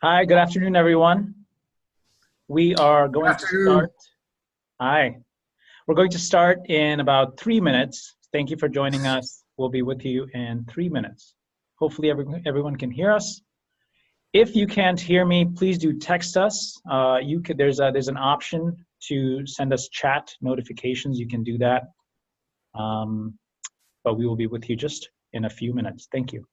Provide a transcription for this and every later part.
Hi, good afternoon, everyone. We are going to start. Hi. We're going to start in about 3 minutes. Thank you for joining us. We'll be with you in 3 minutes. Hopefully everyone can hear us. If you can't hear me, please do text us. There's an option to send us chat notifications. You can do that. But we will be with you just in a few minutes. Thank you.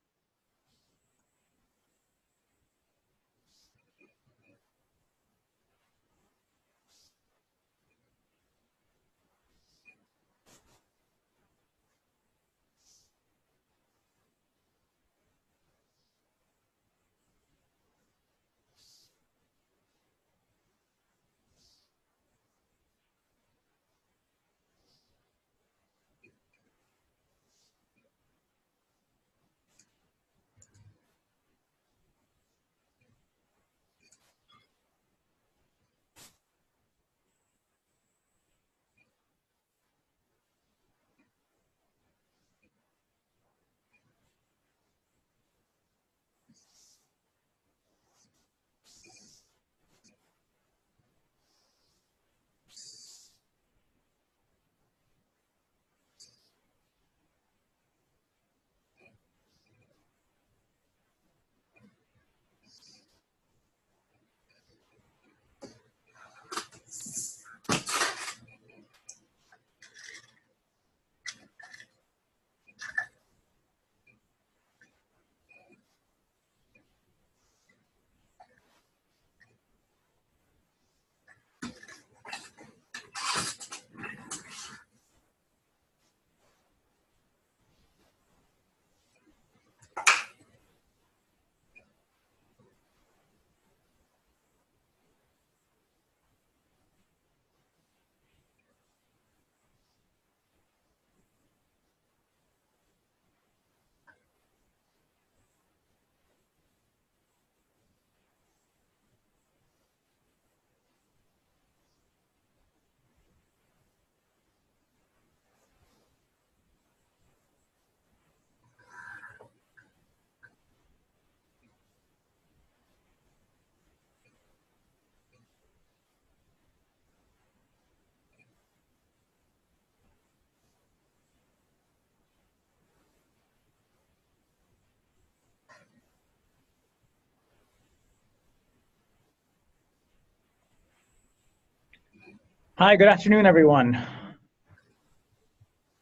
Hi, good afternoon, everyone.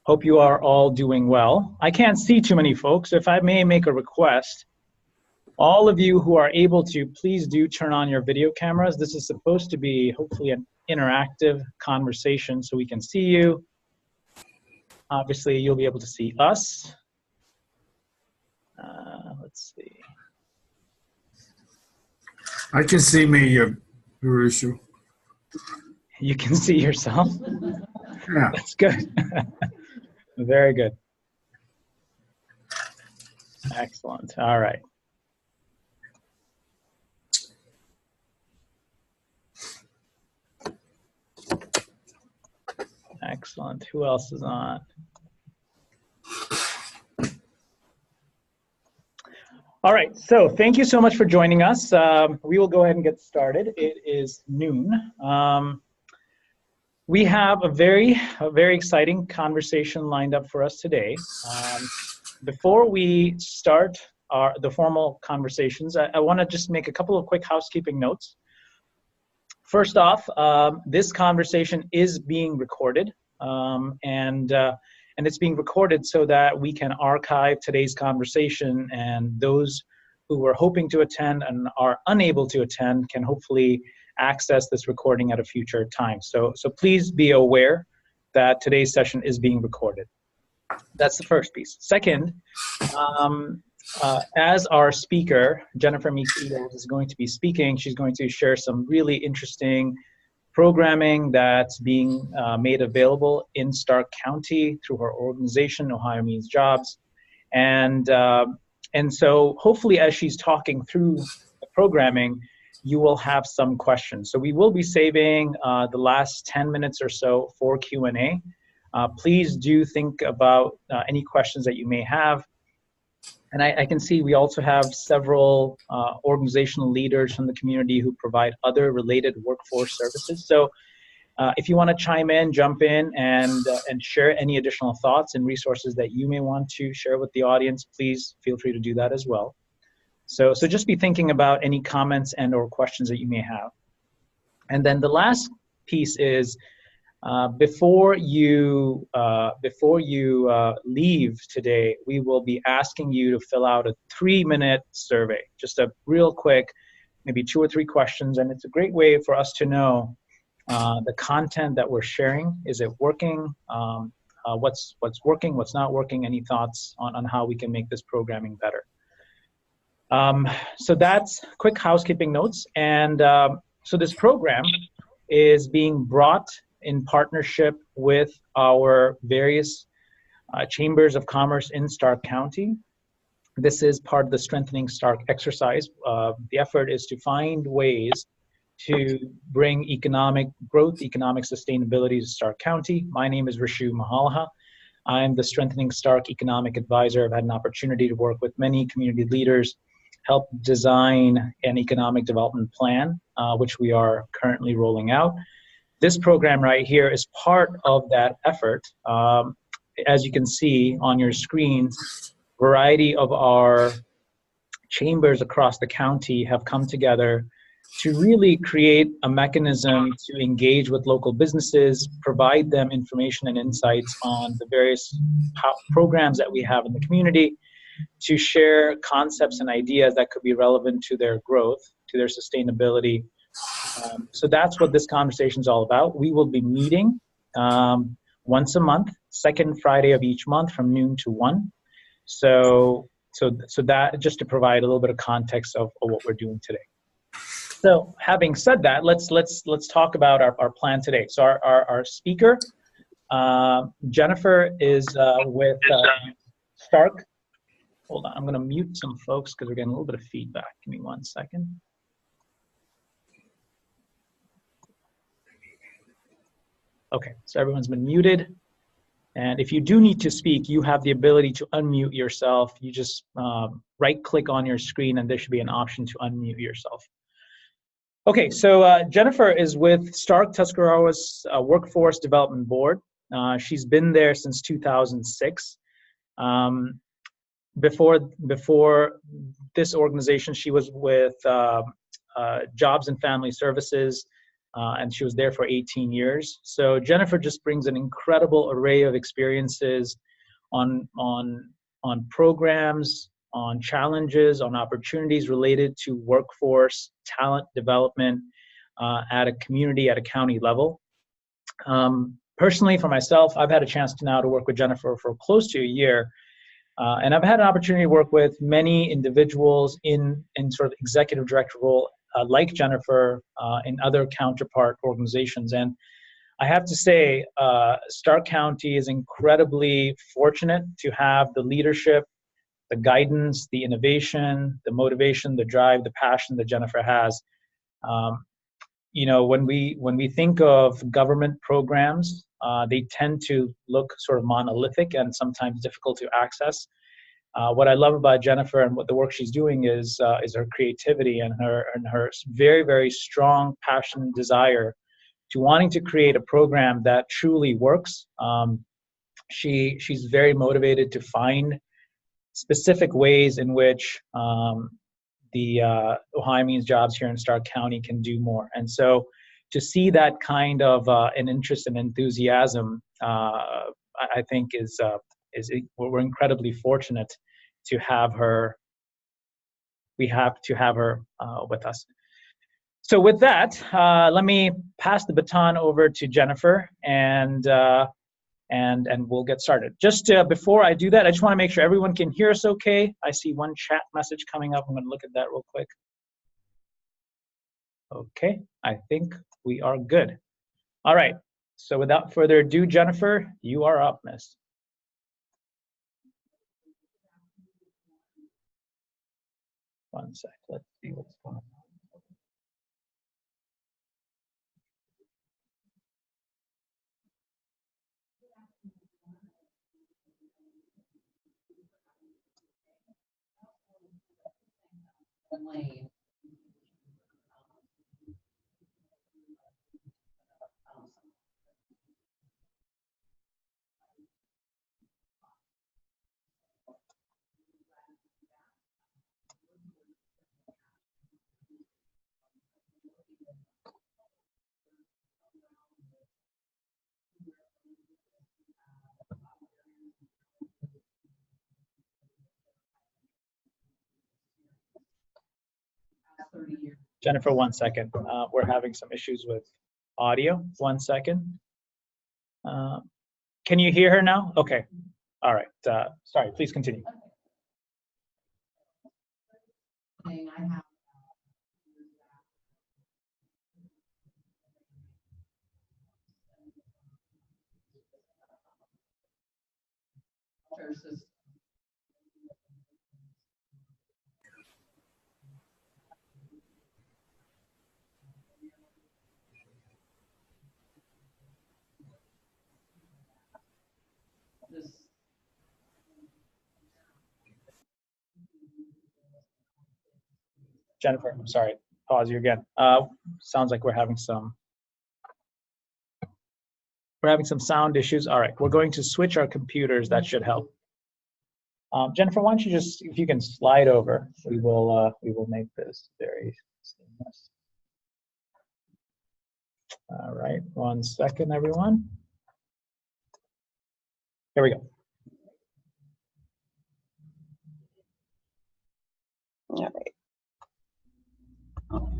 Hope you are all doing well. I can't see too many folks, so if I may make a request, all of you who are able to, please do turn on your video cameras. This is supposed to be hopefully an interactive conversation so we can see you. Obviously, you'll be able to see us. Let's see. I can see me, Mauricio. You can see yourself? Yeah. That's good. Very good. Excellent. All right. Excellent. Who else is on? All right, so thank you so much for joining us. We will go ahead and get started. It is noon. We have a very exciting conversation lined up for us today. Before we start the formal conversations, I want to just make a couple of quick housekeeping notes. First off, this conversation is being recorded, and it's being recorded so that we can archive today's conversation, and those who were hoping to attend and are unable to attend can hopefully access this recording at a future time. So please be aware that today's session is being recorded. That's the first piece. Second, as our speaker, Jennifer Meek-Eells, is going to be speaking, she's going to share some really interesting programming that's being made available in Stark County through her organization, Ohio Means Jobs. And so hopefully as she's talking through the programming, you will have some questions. So we will be saving the last 10 minutes or so for Q&A. Please do think about any questions that you may have. And I can see we also have several organizational leaders from the community who provide other related workforce services. So if you want to chime in, jump in, and share any additional thoughts and resources that you may want to share with the audience, please feel free to do that as well. So just be thinking about any comments and or questions that you may have. And then the last piece is before you leave today, we will be asking you to fill out a 3-minute survey, just a real quick, maybe 2 or 3 questions, and it's a great way for us to know the content that we're sharing. Is it working? What's working? What's not working? Any thoughts on how we can make this programming better? So that's quick housekeeping notes, and so this program is being brought in partnership with our various chambers of commerce in Stark County. This is part of the Strengthening Stark exercise. The effort is to find ways to bring economic growth, economic sustainability to Stark County. My name is Rishu Mahalaha. I'm the Strengthening Stark Economic Advisor. I've had an opportunity to work with many community leaders, help design an economic development plan, which we are currently rolling out. This program right here is part of that effort. As you can see on your screens, a variety of our chambers across the county have come together to really create a mechanism to engage with local businesses, provide them information and insights on the various programs that we have in the community, to share concepts and ideas that could be relevant to their growth, to their sustainability. So that's what this conversation is all about. We will be meeting once a month, second Friday of each month from noon to 1. So that, just to provide a little bit of context of what we're doing today. So having said that, let's talk about our plan today. So our speaker, Jennifer, is with Stark. Hold on, I'm going to mute some folks because we're getting a little bit of feedback. Give me 1 second. Okay, so everyone's been muted. And if you do need to speak, you have the ability to unmute yourself. You just right-click on your screen, and there should be an option to unmute yourself. Okay, so Jennifer is with Stark Tuscarawas Workforce Development Board. She's been there since 2006. Before this organization, she was with Jobs and Family Services, and she was there for 18 years. So Jennifer just brings an incredible array of experiences on programs, on challenges, on opportunities related to workforce talent development at a community, at a county level. Personally, for myself, I've had a chance to work with Jennifer for close to a year. And I've had an opportunity to work with many individuals in sort of executive director role, like Jennifer, in other counterpart organizations. And I have to say, Stark County is incredibly fortunate to have the leadership, the guidance, the innovation, the motivation, the drive, the passion that Jennifer has. You know, when we think of government programs, they tend to look sort of monolithic and sometimes difficult to access. What I love about Jennifer and what the work she's doing is her creativity and her very, very strong passion and desire to wanting to create a program that truly works. She's very motivated to find specific ways in which the Ohio Means Jobs here in Stark County can do more. And so to see that kind of an interest and enthusiasm, I think we're incredibly fortunate to have her. We have to have her with us. So with that, let me pass the baton over to Jennifer, and we'll get started. Just before I do that, I just want to make sure everyone can hear us okay. I see one chat message coming up. I'm going to look at that real quick. Okay, I think we are good. All right, so without further ado, Jennifer, you are up, miss. One sec, let's see what's going on. Jennifer, 1 second. We're having some issues with audio. 1 second. Can you hear her now? Okay. All right. Sorry, please continue. Jennifer, I'm sorry. Pause you again. Sounds like we're having some sound issues. All right, we're going to switch our computers. That should help. Jennifer, why don't you just, if you can slide over, we will make this very seamless. All right, 1 second, everyone. Here we go. All right. All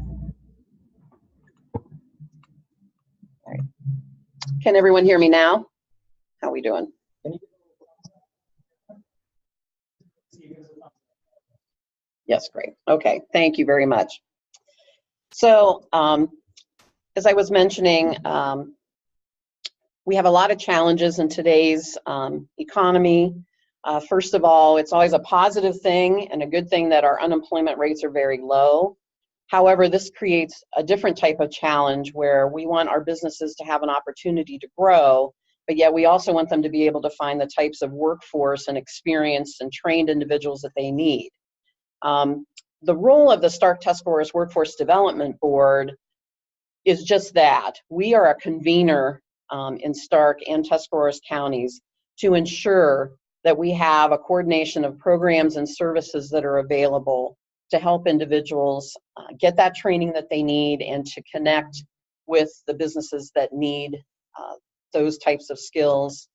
right. Can everyone hear me now? How are we doing? Yes, great. Okay, thank you very much. So, as I was mentioning, we have a lot of challenges in today's economy. First of all, it's always a positive thing and a good thing that our unemployment rates are very low. However, this creates a different type of challenge where we want our businesses to have an opportunity to grow, but yet we also want them to be able to find the types of workforce and experienced and trained individuals that they need. The role of the Stark Task Force Workforce Development Board is just that. We are a convener in Stark and Tuscarawas counties to ensure that we have a coordination of programs and services that are available to help individuals get that training that they need and to connect with the businesses that need those types of skills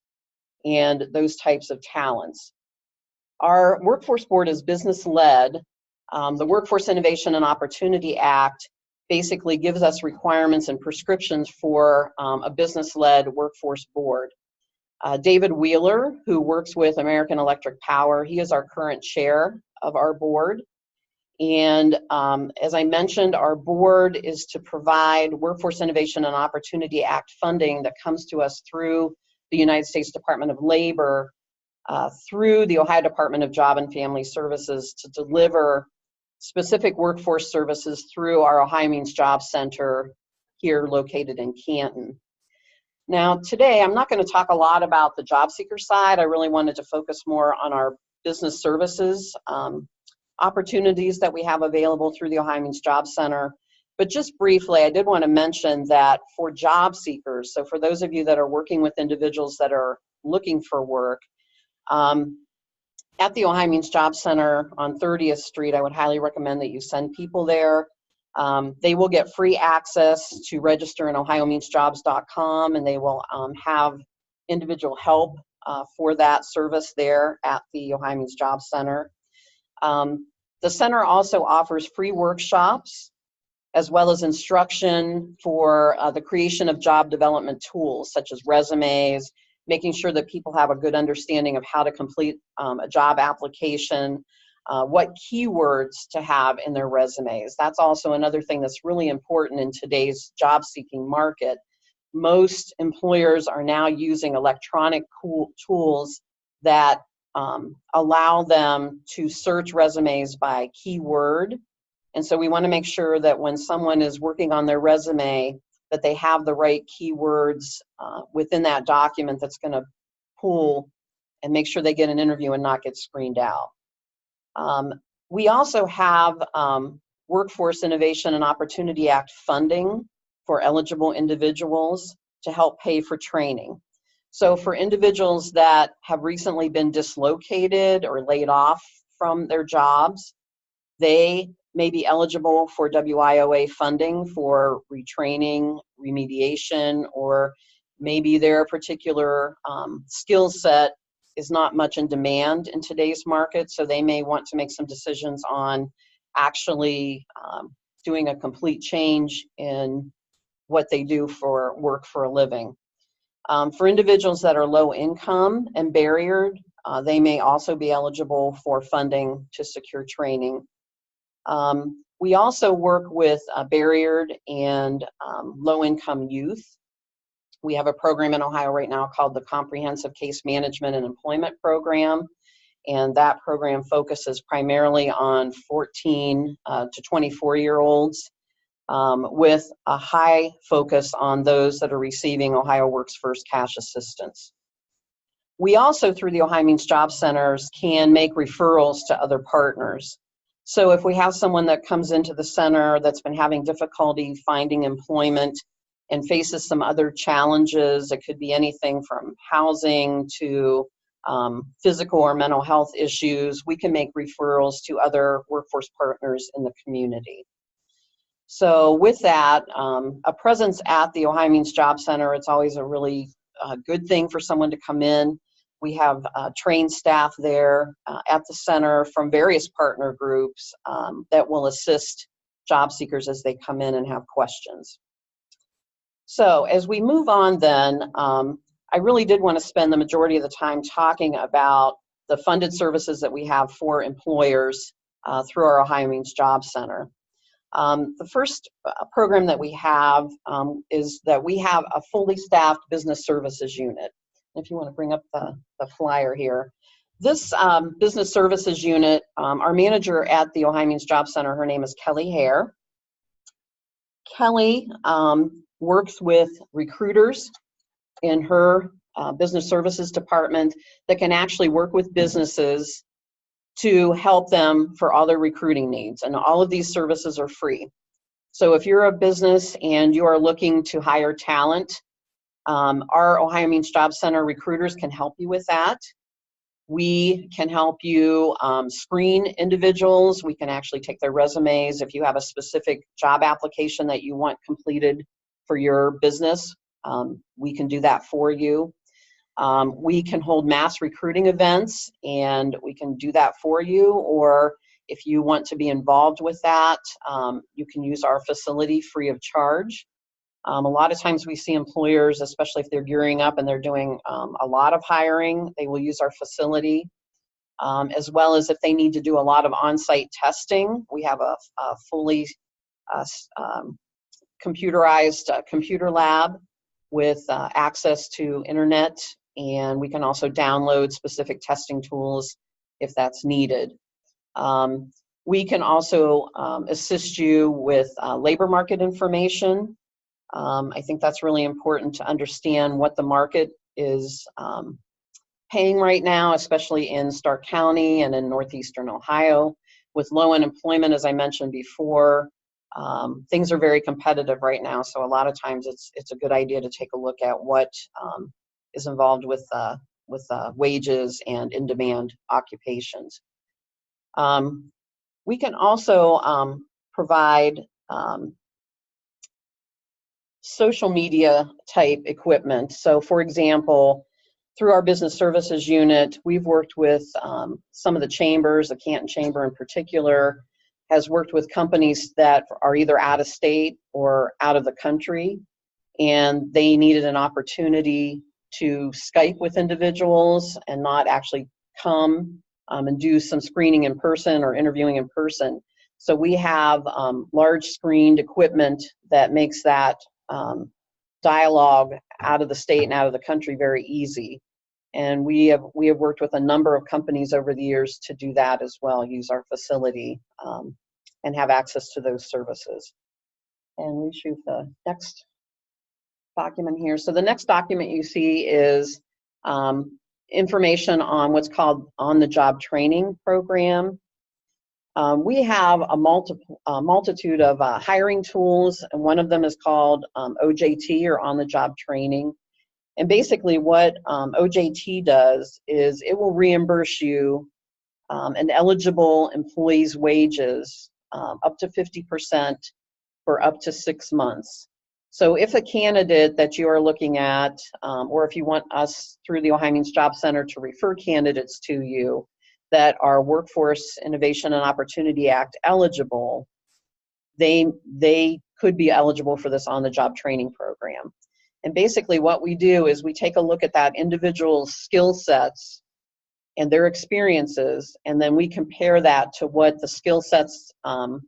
and those types of talents. Our workforce board is business-led. The Workforce Innovation and Opportunity Act basically gives us requirements and prescriptions for a business-led workforce board. David Wheeler, who works with American Electric Power, he is our current chair of our board. And as I mentioned, our board is to provide Workforce Innovation and Opportunity Act funding that comes to us through the United States Department of Labor, through the Ohio Department of Job and Family Services to deliver specific workforce services through our Ohio Means Job Center here located in Canton. Now today, I'm not going to talk a lot about the job seeker side. I really wanted to focus more on our business services opportunities that we have available through the Ohio Means Job Center. But just briefly, I did want to mention that for job seekers, so for those of you that are working with individuals that are looking for work, at the Ohio Means Job Center on 30th Street, I would highly recommend that you send people there. They will get free access to register in ohiomeansjobs.com, and they will have individual help for that service there at the Ohio Means Job Center. The center also offers free workshops as well as instruction for the creation of job development tools such as resumes, making sure that people have a good understanding of how to complete a job application, what keywords to have in their resumes. That's also another thing that's really important in today's job-seeking market. Most employers are now using electronic tools that allow them to search resumes by keyword. And so we want to make sure that when someone is working on their resume, that they have the right keywords within that document that's going to pull and make sure they get an interview and not get screened out. We also have Workforce Innovation and Opportunity Act funding for eligible individuals to help pay for training. So for individuals that have recently been dislocated or laid off from their jobs, they may be eligible for WIOA funding for retraining, remediation, or maybe their particular skill set is not much in demand in today's market, so they may want to make some decisions on actually doing a complete change in what they do for work for a living. For individuals that are low income and barriered, they may also be eligible for funding to secure training. We also work with barriered and low-income youth. We have a program in Ohio right now called the Comprehensive Case Management and Employment Program, and that program focuses primarily on 14 to 24-year-olds with a high focus on those that are receiving Ohio Works First cash assistance. We also, through the Ohio Means Job Centers, can make referrals to other partners. So if we have someone that comes into the center that's been having difficulty finding employment and faces some other challenges, it could be anything from housing to physical or mental health issues, we can make referrals to other workforce partners in the community. So with that, a presence at the Ohio Means Job Center, it's always a really good thing for someone to come in. We have trained staff there at the center from various partner groups that will assist job seekers as they come in and have questions. So as we move on then, I really did want to spend the majority of the time talking about the funded services that we have for employers through our Ohio Means Job Center. The first program that we have is that we have a fully staffed business services unit. If you want to bring up the flyer here. This business services unit, our manager at the Ohio Means Job Center, her name is Kelly Hare. Kelly works with recruiters in her business services department that can actually work with businesses to help them for all their recruiting needs. And all of these services are free. So if you're a business and you are looking to hire talent, our Ohio Means Job Center recruiters can help you with that. We can help you screen individuals. We can actually take their resumes. If you have a specific job application that you want completed for your business, we can do that for you. We can hold mass recruiting events, and we can do that for you. Or if you want to be involved with that, you can use our facility free of charge. A lot of times we see employers, especially if they're gearing up and they're doing a lot of hiring, they will use our facility, as well as if they need to do a lot of on-site testing. We have a fully computerized computer lab with access to internet, and we can also download specific testing tools if that's needed. We can also assist you with labor market information. I think that's really important to understand what the market is paying right now, especially in Stark County and in northeastern Ohio. With low unemployment, as I mentioned before, things are very competitive right now. So a lot of times it's a good idea to take a look at what is involved with wages and in-demand occupations. We can also provide social media type equipment. So for example, through our business services unit, we've worked with some of the chambers, the Canton Chamber in particular, has worked with companies that are either out of state or out of the country, and they needed an opportunity to Skype with individuals and not actually come and do some screening in person or interviewing in person. So we have large screened equipment that makes that dialogue out of the state and out of the country very easy. And we have worked with a number of companies over the years to do that as well, use our facility and have access to those services. And we shoot the next document here. So the next document you see is information on what's called on-the-job training program. We have a multitude of hiring tools, and one of them is called OJT, or on-the-job training. And basically what OJT does is it will reimburse you an eligible employee's wages up to 50% for up to 6 months. So if a candidate that you are looking at, or if you want us through the Ohio Means Job Center to refer candidates to you that are Workforce Innovation and Opportunity Act eligible, they could be eligible for this on-the-job training program. And basically what we do is we take a look at that individual's skill sets and their experiences, and then we compare that to what the skill sets are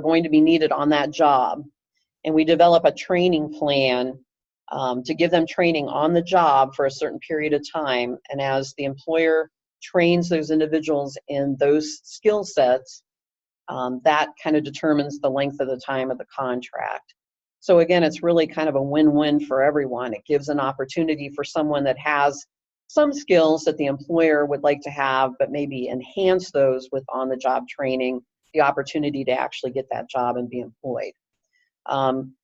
going to be needed on that job. And we develop a training plan to give them training on the job for a certain period of time. And as the employer trains those individuals in those skill sets, that kind of determines the length of the time of the contract. So again, it's really kind of a win-win for everyone. It gives an opportunity for someone that has some skills that the employer would like to have, but maybe enhance those with on-the-job training, the opportunity to actually get that job and be employed.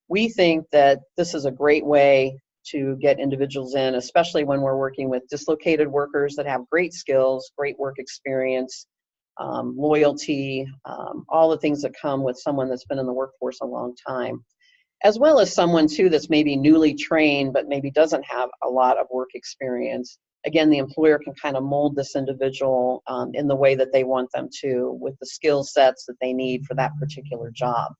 We think that this is a great way to get individuals in, especially when we're working with dislocated workers that have great skills, great work experience, loyalty, all the things that come with someone that's been in the workforce a long time, as well as someone too that's maybe newly trained but maybe doesn't have a lot of work experience. Again, the employer can kind of mold this individual in the way that they want them to, with the skill sets that they need for that particular job.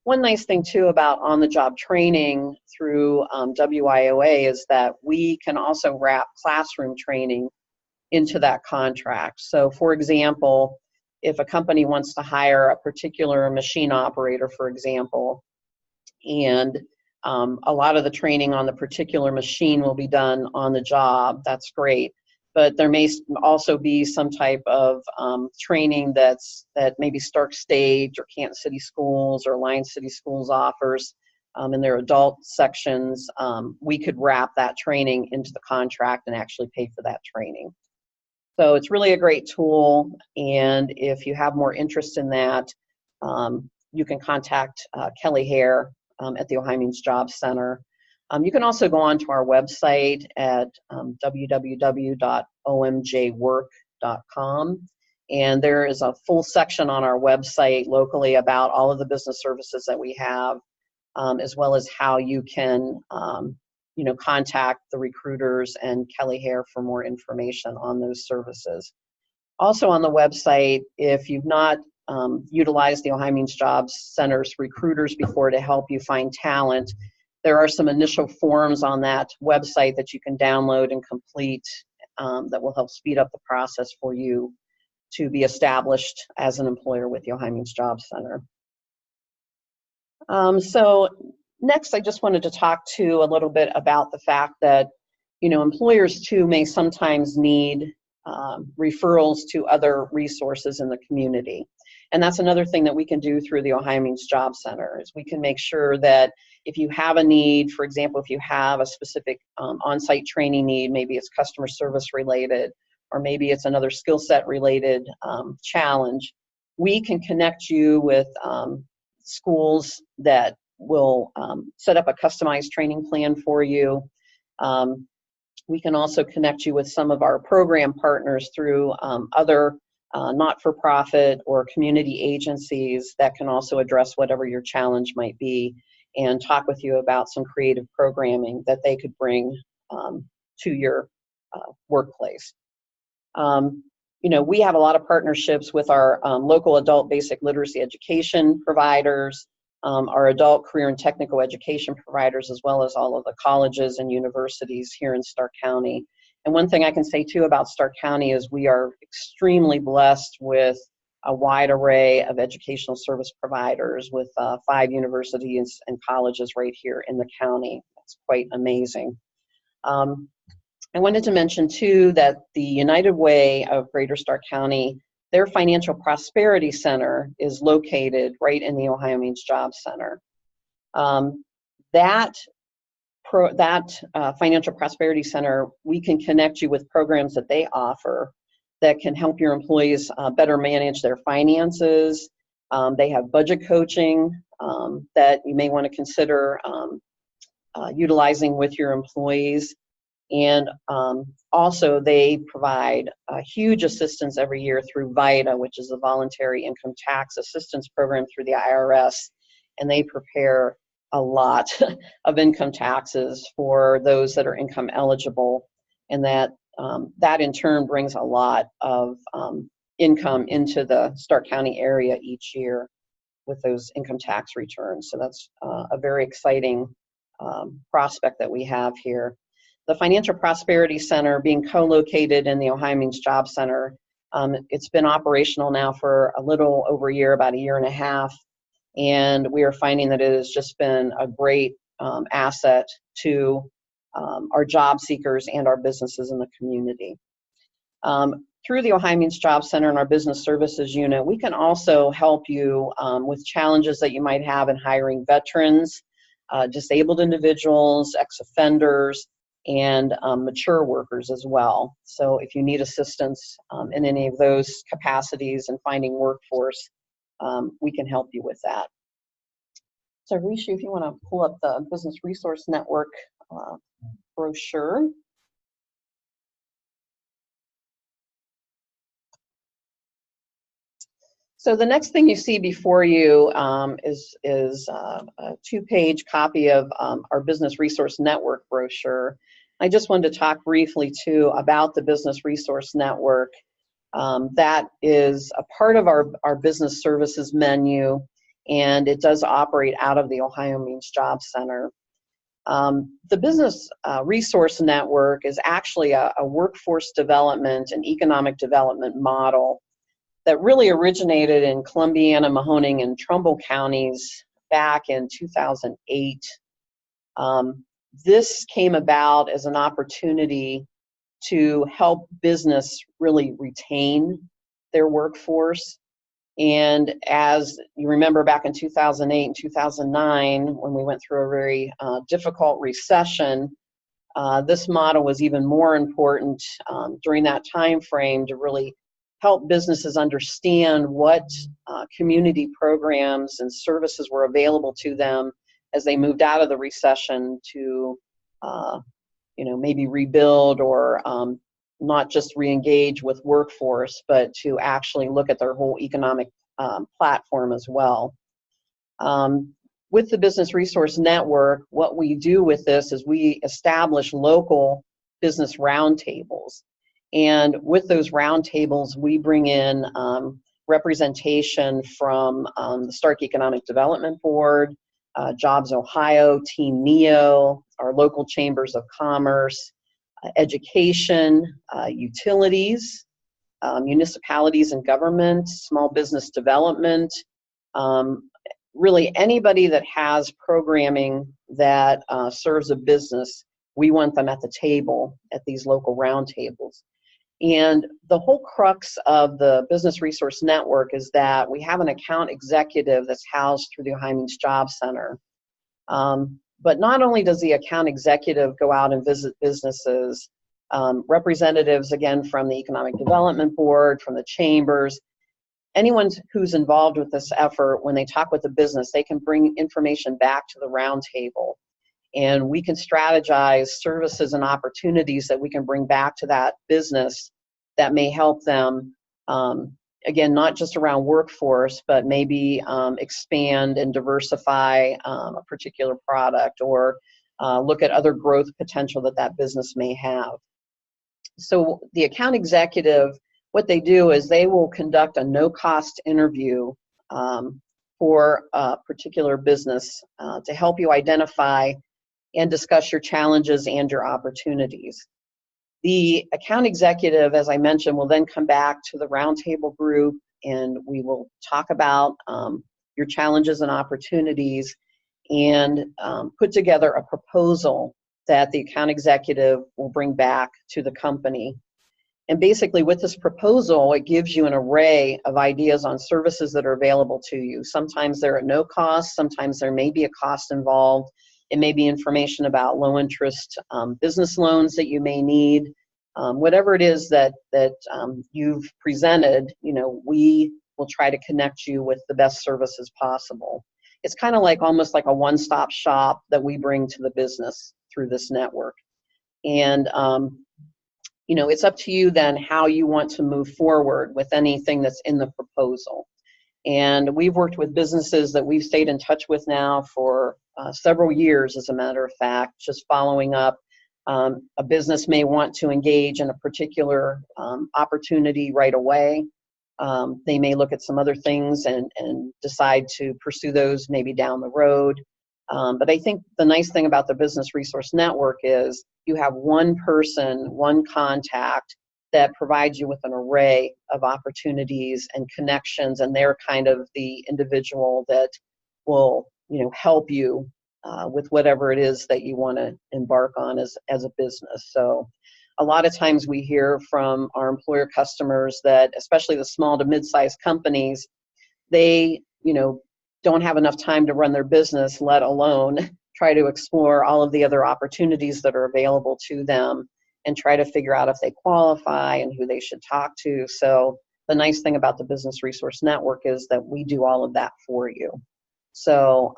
One nice thing too about on-the-job training through WIOA is that we can also wrap classroom training into that contract. So for example, if a company wants to hire a particular machine operator, for example, and a lot of the training on the particular machine will be done on the job, that's great. But there may also be some type of training that maybe Stark Stage or Kansas City Schools or Alliance City Schools offers in their adult sections. We could wrap that training into the contract and actually pay for that training. So it's really a great tool, and if you have more interest in that, you can contact Kelly Hare at the Ohio Means Job Center. You can also go onto our website at www.omjwork.com, and there is a full section on our website locally about all of the business services that we have, as well as how you can contact the recruiters and Kelly Hare for more information on those services. Also on the website, if you've not utilized the Ohio Means Job Center's recruiters before to help you find talent, there are some initial forms on that website that you can download and complete that will help speed up the process for you to be established as an employer with the Ohio Means Job Center. So next, I just wanted to talk to a little bit about the fact that, employers too may sometimes need referrals to other resources in the community. And that's another thing that we can do through the Ohio Means Job Center, is we can make sure that if you have a need, for example, if you have a specific on-site training need, maybe it's customer service related, or maybe it's another skill set related challenge, we can connect you with schools that will set up a customized training plan for you. We can also connect you with some of our program partners through other not-for-profit or community agencies that can also address whatever your challenge might be, and talk with you about some creative programming that they could bring to your workplace. We have a lot of partnerships with our local adult basic literacy education providers, our adult career and technical education providers, as well as all of the colleges and universities here in Stark County. And one thing I can say too about Stark County is we are extremely blessed with a wide array of educational service providers with 5 universities and colleges right here in the county. That's quite amazing. I wanted to mention too that the United Way of Greater Stark County, their Financial Prosperity Center is located right in the Ohio Means Job Center. That Financial Prosperity Center, we can connect you with programs that they offer that can help your employees better manage their finances. They have budget coaching that you may want to consider utilizing with your employees. And also they provide huge assistance every year through VITA, which is the Voluntary Income Tax Assistance Program through the IRS. And they prepare a lot of income taxes for those that are income eligible. And that in turn brings a lot of income into the Stark County area each year with those income tax returns. So that's a very exciting prospect that we have here. The Financial Prosperity Center, being co-located in the Ohio Means Job Center, it's been operational now for a little over a year, about a year and a half, and we are finding that it has just been a great asset to our job seekers and our businesses in the community. Through the Ohio Means Job Center and our Business Services Unit, we can also help you with challenges that you might have in hiring veterans, disabled individuals, ex-offenders, and mature workers as well. So if you need assistance in any of those capacities and finding workforce, we can help you with that. So Rishi, if you want to pull up the Business Resource Network brochure. So the next thing you see before you is a 2-page copy of our Business Resource Network brochure. I just wanted to talk briefly too about the Business Resource Network. That is a part of our business services menu, and it does operate out of the Ohio Means Job Center. The Business Resource Network is actually a workforce development and economic development model that really originated in Columbiana, Mahoning, and Trumbull counties back in 2008. This came about as an opportunity to help business really retain their workforce. And as you remember back in 2008 and 2009, when we went through a very difficult recession, this model was even more important during that time frame to really help businesses understand what community programs and services were available to them as they moved out of the recession to, maybe rebuild or not just re-engage with workforce, but to actually look at their whole economic platform as well. With the Business Resource Network, what we do with this is we establish local business roundtables. And with those roundtables, we bring in representation from the Stark Economic Development Board, Jobs Ohio, Team NEO, our local chambers of commerce, education, utilities, municipalities and government, small business development, really anybody that has programming that serves a business, we want them at the table at these local roundtables. And the whole crux of the Business Resource Network is that we have an account executive that's housed through the Ohio Means Job Center. But not only does the account executive go out and visit businesses, representatives, again, from the Economic Development Board, from the chambers, anyone who's involved with this effort, when they talk with the business, they can bring information back to the roundtable. And we can strategize services and opportunities that we can bring back to that business that may help them, again, not just around workforce, but maybe expand and diversify a particular product or look at other growth potential that business may have. So the account executive, what they do is they will conduct a no-cost interview for a particular business to help you identify and discuss your challenges and your opportunities. The account executive, as I mentioned, will then come back to the roundtable group and we will talk about your challenges and opportunities and put together a proposal that the account executive will bring back to the company. And basically with this proposal, it gives you an array of ideas on services that are available to you. Sometimes they're at no cost, sometimes there may be a cost involved. It may be information about low interest business loans that you may need. whatever it is that you've presented, we will try to connect you with the best services possible. It's kind of like almost like a one-stop shop that we bring to the business through this network. And it's up to you then how you want to move forward with anything that's in the proposal. And we've worked with businesses that we've stayed in touch with now for several years, as a matter of fact, just following up. A business may want to engage in a particular opportunity right away. They may look at some other things and decide to pursue those maybe down the road. But I think the nice thing about the Business Resource Network is you have one person, one contact that provides you with an array of opportunities and connections, and they're kind of the individual that will, help you with whatever it is that you want to embark on as a business. So a lot of times we hear from our employer customers that, especially the small to mid-sized companies, they, don't have enough time to run their business, let alone try to explore all of the other opportunities that are available to them and try to figure out if they qualify and who they should talk to. So the nice thing about the Business Resource Network is that we do all of that for you. So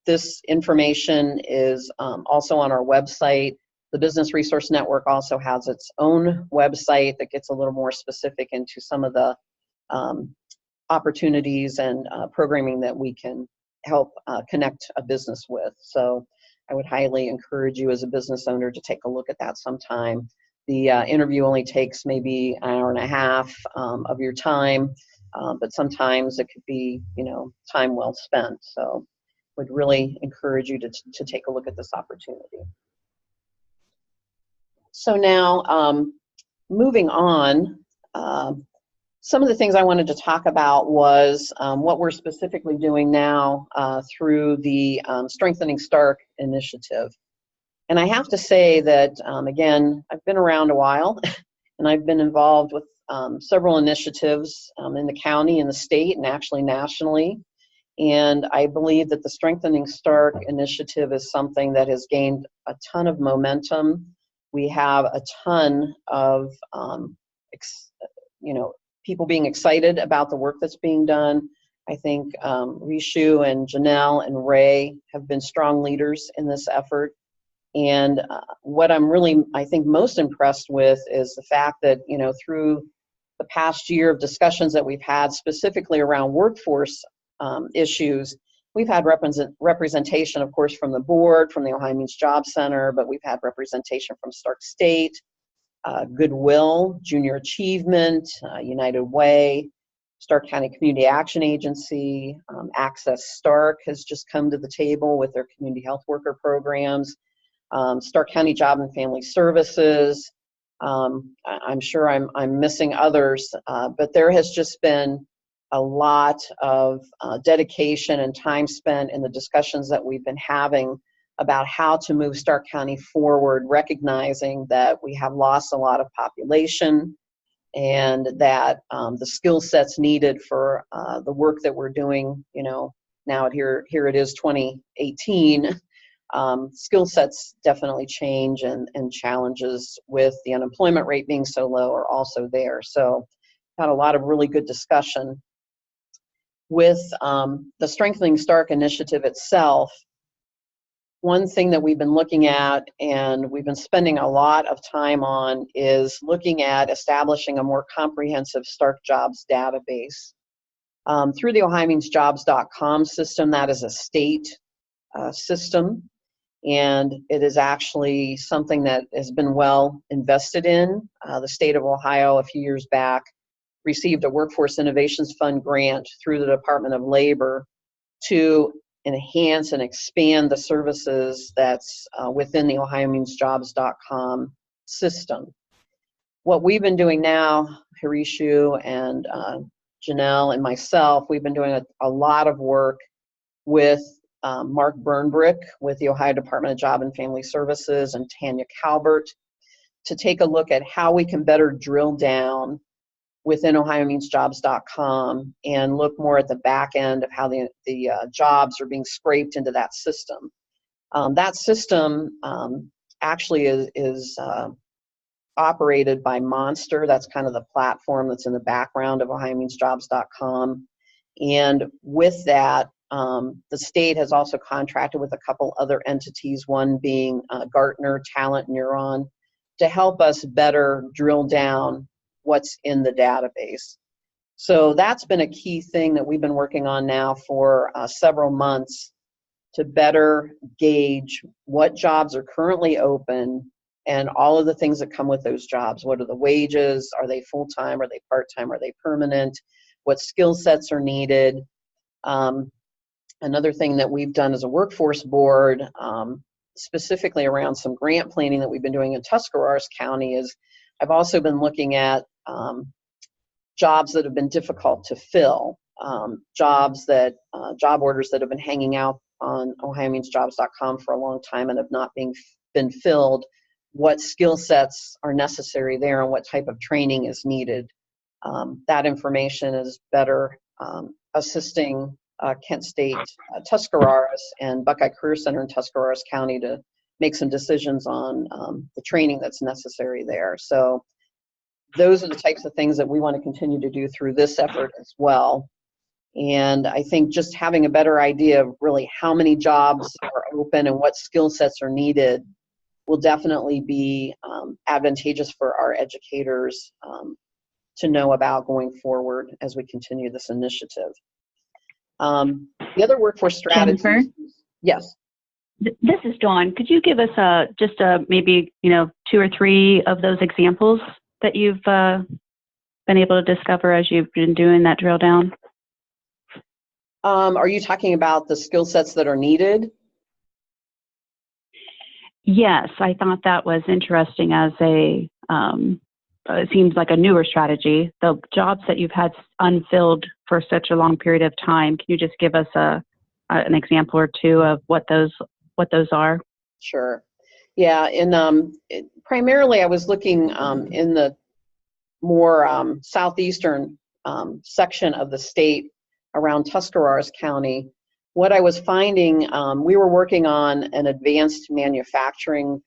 this information is also on our website. The Business Resource Network also has its own website that gets a little more specific into some of the opportunities and programming that we can help connect a business with. So I would highly encourage you as a business owner to take a look at that sometime. The interview only takes maybe an hour and a half of your time, but sometimes it could be, time well spent. So would really encourage you to take a look at this opportunity. So now, moving on, some of the things I wanted to talk about was what we're specifically doing now through the Strengthening Stark initiative. And I have to say that, again, I've been around a while, and I've been involved with several initiatives in the county, in the state, and actually nationally. And I believe that the Strengthening Stark initiative is something that has gained a ton of momentum. We have a ton of, people being excited about the work that's being done. I think Rishu and Janelle and Ray have been strong leaders in this effort. And what I'm really, I think, most impressed with is the fact that, through the past year of discussions that we've had specifically around workforce issues, we've had representation, of course, from the board, from the Ohio Means Job Center, but we've had representation from Stark State, Goodwill, Junior Achievement, United Way, Stark County Community Action Agency, Access Stark has just come to the table with their community health worker programs, Stark County Job and Family Services. I'm sure I'm missing others, but there has just been a lot of dedication and time spent in the discussions that we've been having about how to move Stark County forward, recognizing that we have lost a lot of population and that the skill sets needed for the work that we're doing, now here it is 2018, skill sets definitely change, and challenges with the unemployment rate being so low are also there. So had a lot of really good discussion. With the Strengthening Stark initiative itself, one thing that we've been looking at and we've been spending a lot of time on is looking at establishing a more comprehensive Stark Jobs database. Through the OhioMeansJobs.com system, that is a state system, and it is actually something that has been well invested in. The state of Ohio, a few years back, received a Workforce Innovations Fund grant through the Department of Labor to enhance and expand the services that's within the OhioMeansJobs.com system. What we've been doing now, Harishu and Janelle and myself, we've been doing a lot of work with Mark Burnbrick with the Ohio Department of Job and Family Services and Tanya Calbert to take a look at how we can better drill down within OhioMeansJobs.com and look more at the back end of how the jobs are being scraped into that system. That system actually is operated by Monster. That's kind of the platform that's in the background of OhioMeansJobs.com. And with that, the state has also contracted with a couple other entities, one being Gartner Talent Neuron, to help us better drill down what's in the database. So that's been a key thing that we've been working on now for several months, to better gauge what jobs are currently open and all of the things that come with those jobs. What are the wages? Are they full-time? Are they part-time? Are they permanent? What skill sets are needed? Another thing that we've done as a workforce board, specifically around some grant planning that we've been doing in Tuscarawas County, is I've also been looking at jobs that have been difficult to fill, job orders that have been hanging out on OhioMeansJobs.com for a long time and have not been filled. What skill sets are necessary there and what type of training is needed. That information is better assisting Kent State, Tuscarawas, and Buckeye Career Center in Tuscarawas County to make some decisions on the training that's necessary there. So those are the types of things that we want to continue to do through this effort as well. And I think just having a better idea of really how many jobs are open and what skill sets are needed will definitely be advantageous for our educators to know about going forward as we continue this initiative. The other workforce strategies. Jennifer? Yes. This is Dawn. Could you give us just maybe 2 or 3 of those examples that you've been able to discover as you've been doing that drill down? Are you talking about the skill sets that are needed? Yes, I thought that was interesting as it seems like a newer strategy. The jobs that you've had unfilled for such a long period of time, can you just give us an example or 2 of what those are? Sure. Yeah, and primarily I was looking in the more southeastern section of the state around Tuscarawas County. What I was finding, we were working on an advanced manufacturing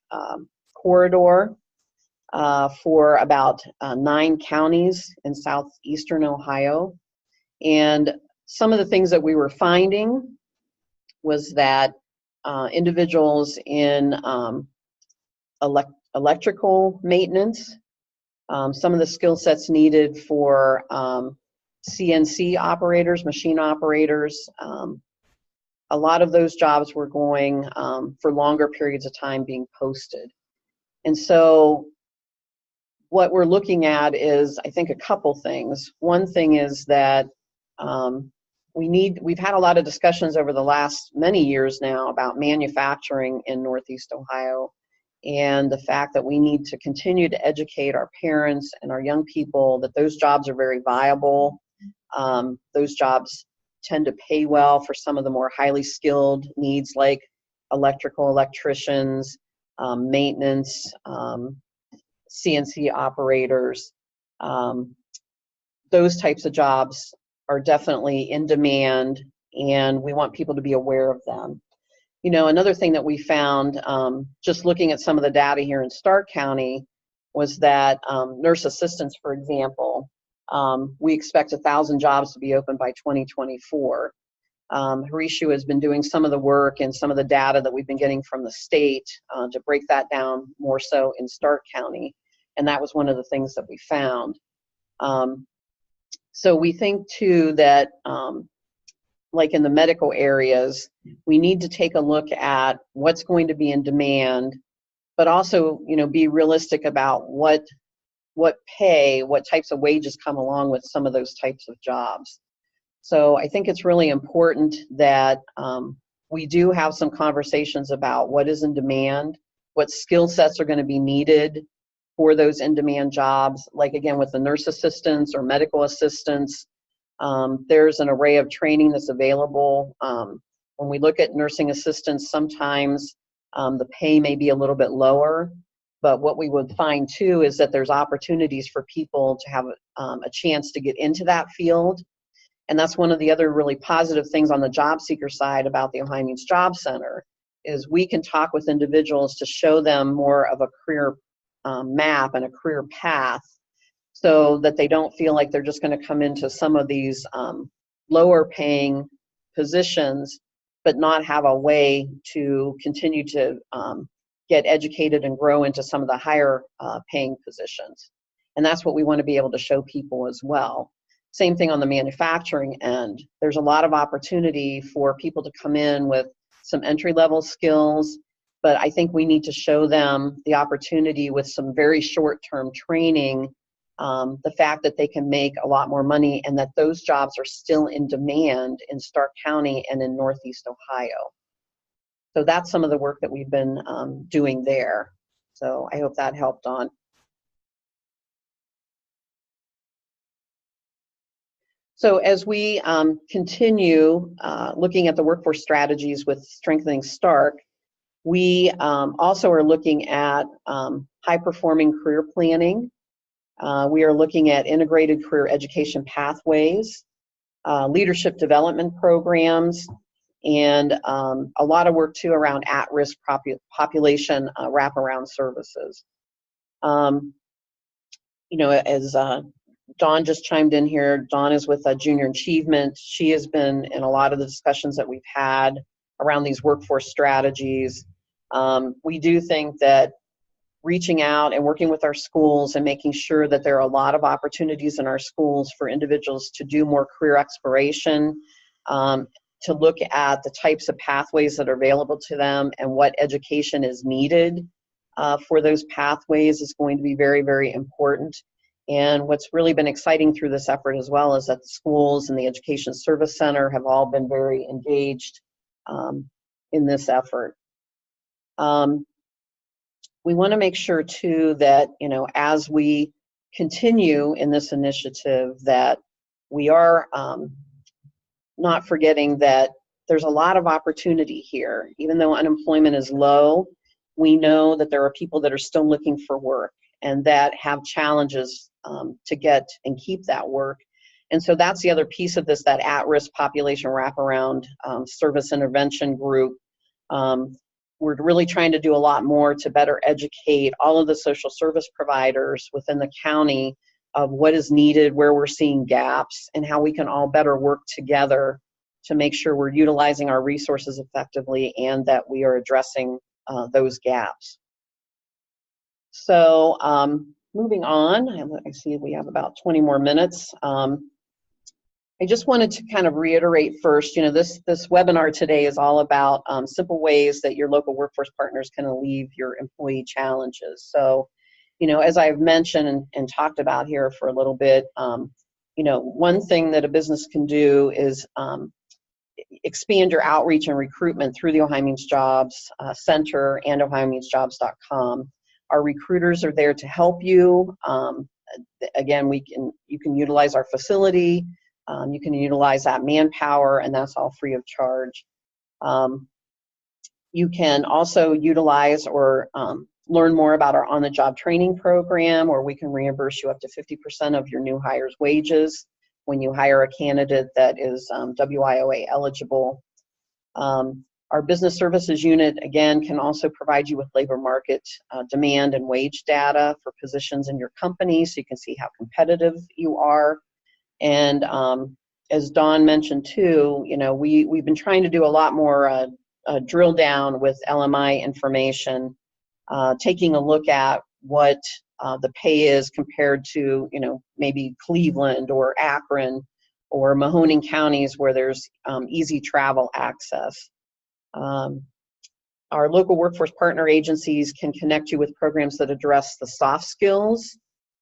corridor for about 9 counties in southeastern Ohio. And some of the things that we were finding was that individuals in electrical maintenance, some of the skill sets needed for CNC operators, machine operators, a lot of those jobs were going for longer periods of time being posted. And so what we're looking at is, I think, a couple things. One thing is that we've had a lot of discussions over the last many years now about manufacturing in Northeast Ohio, and the fact that we need to continue to educate our parents and our young people that those jobs are very viable. Those jobs tend to pay well for some of the more highly skilled needs like electricians, maintenance, CNC operators. Those types of jobs are definitely in demand, and we want people to be aware of them. Another thing that we found, just looking at some of the data here in Stark County, was that nurse assistants, for example, we expect 1,000 jobs to be open by 2024. Horishu has been doing some of the work and some of the data that we've been getting from the state to break that down more so in Stark County, and that was one of the things that we found. So we think too that like in the medical areas, we need to take a look at what's going to be in demand, but also be realistic about what types of wages come along with some of those types of jobs. So I think it's really important that we do have some conversations about what is in demand, what skill sets are going to be needed for those in-demand jobs. Like again, with the nurse assistants or medical assistants, there's an array of training that's available. When we look at nursing assistants, sometimes the pay may be a little bit lower, but what we would find too is that there's opportunities for people to have a chance to get into that field. And that's one of the other really positive things on the job seeker side about the Ohio Means Job Center, is we can talk with individuals to show them more of a career map and a career path, so that they don't feel like they're just going to come into some of these lower paying positions, but not have a way to continue to get educated and grow into some of the higher paying positions. And that's what we want to be able to show people as well. Same thing on the manufacturing end. There's a lot of opportunity for people to come in with some entry-level skills, but I think we need to show them the opportunity with some very short-term training, the fact that they can make a lot more money and that those jobs are still in demand in Stark County and in Northeast Ohio. So that's some of the work that we've been doing there. So I hope that helped, Dawn. So as we continue looking at the workforce strategies with Strengthening Stark, we also are looking at high-performing career planning. We are looking at integrated career education pathways, leadership development programs, and a lot of work too around at-risk population wraparound services. As Dawn just chimed in here, Dawn is with Junior Achievement. She has been in a lot of the discussions that we've had around these workforce strategies. We do think that reaching out and working with our schools and making sure that there are a lot of opportunities in our schools for individuals to do more career exploration, to look at the types of pathways that are available to them and what education is needed for those pathways is going to be very, very important. And what's really been exciting through this effort as well is that the schools and the Education Service Center have all been very engaged in this effort. We want to make sure too that, as we continue in this initiative, that we are not forgetting that there's a lot of opportunity here. Even though unemployment is low, we know that there are people that are still looking for work and that have challenges to get and keep that work. And so that's the other piece of this, that at-risk population wraparound service intervention group. We're really trying to do a lot more to better educate all of the social service providers within the county of what is needed, where we're seeing gaps, and how we can all better work together to make sure we're utilizing our resources effectively and that we are addressing those gaps. So moving on, I see we have about 20 more minutes. I just wanted to kind of reiterate first, this webinar today is all about simple ways that your local workforce partners can alleviate your employee challenges. So, as I've mentioned and talked about here for a little bit, one thing that a business can do is expand your outreach and recruitment through the Ohio Means Jobs Center and OhioMeansJobs.com. Our recruiters are there to help you. Again, you can utilize our facility. You can utilize that manpower, and that's all free of charge. You can also utilize or learn more about our on-the-job training program, where we can reimburse you up to 50% of your new hire's wages when you hire a candidate that is WIOA eligible. Our business services unit, again, can also provide you with labor market demand and wage data for positions in your company, so you can see how competitive you are. And as Dawn mentioned too, we've been trying to do a lot more drill down with LMI information, taking a look at what the pay is compared to, maybe Cleveland or Akron or Mahoning counties where there's easy travel access. Our local workforce partner agencies can connect you with programs that address the soft skills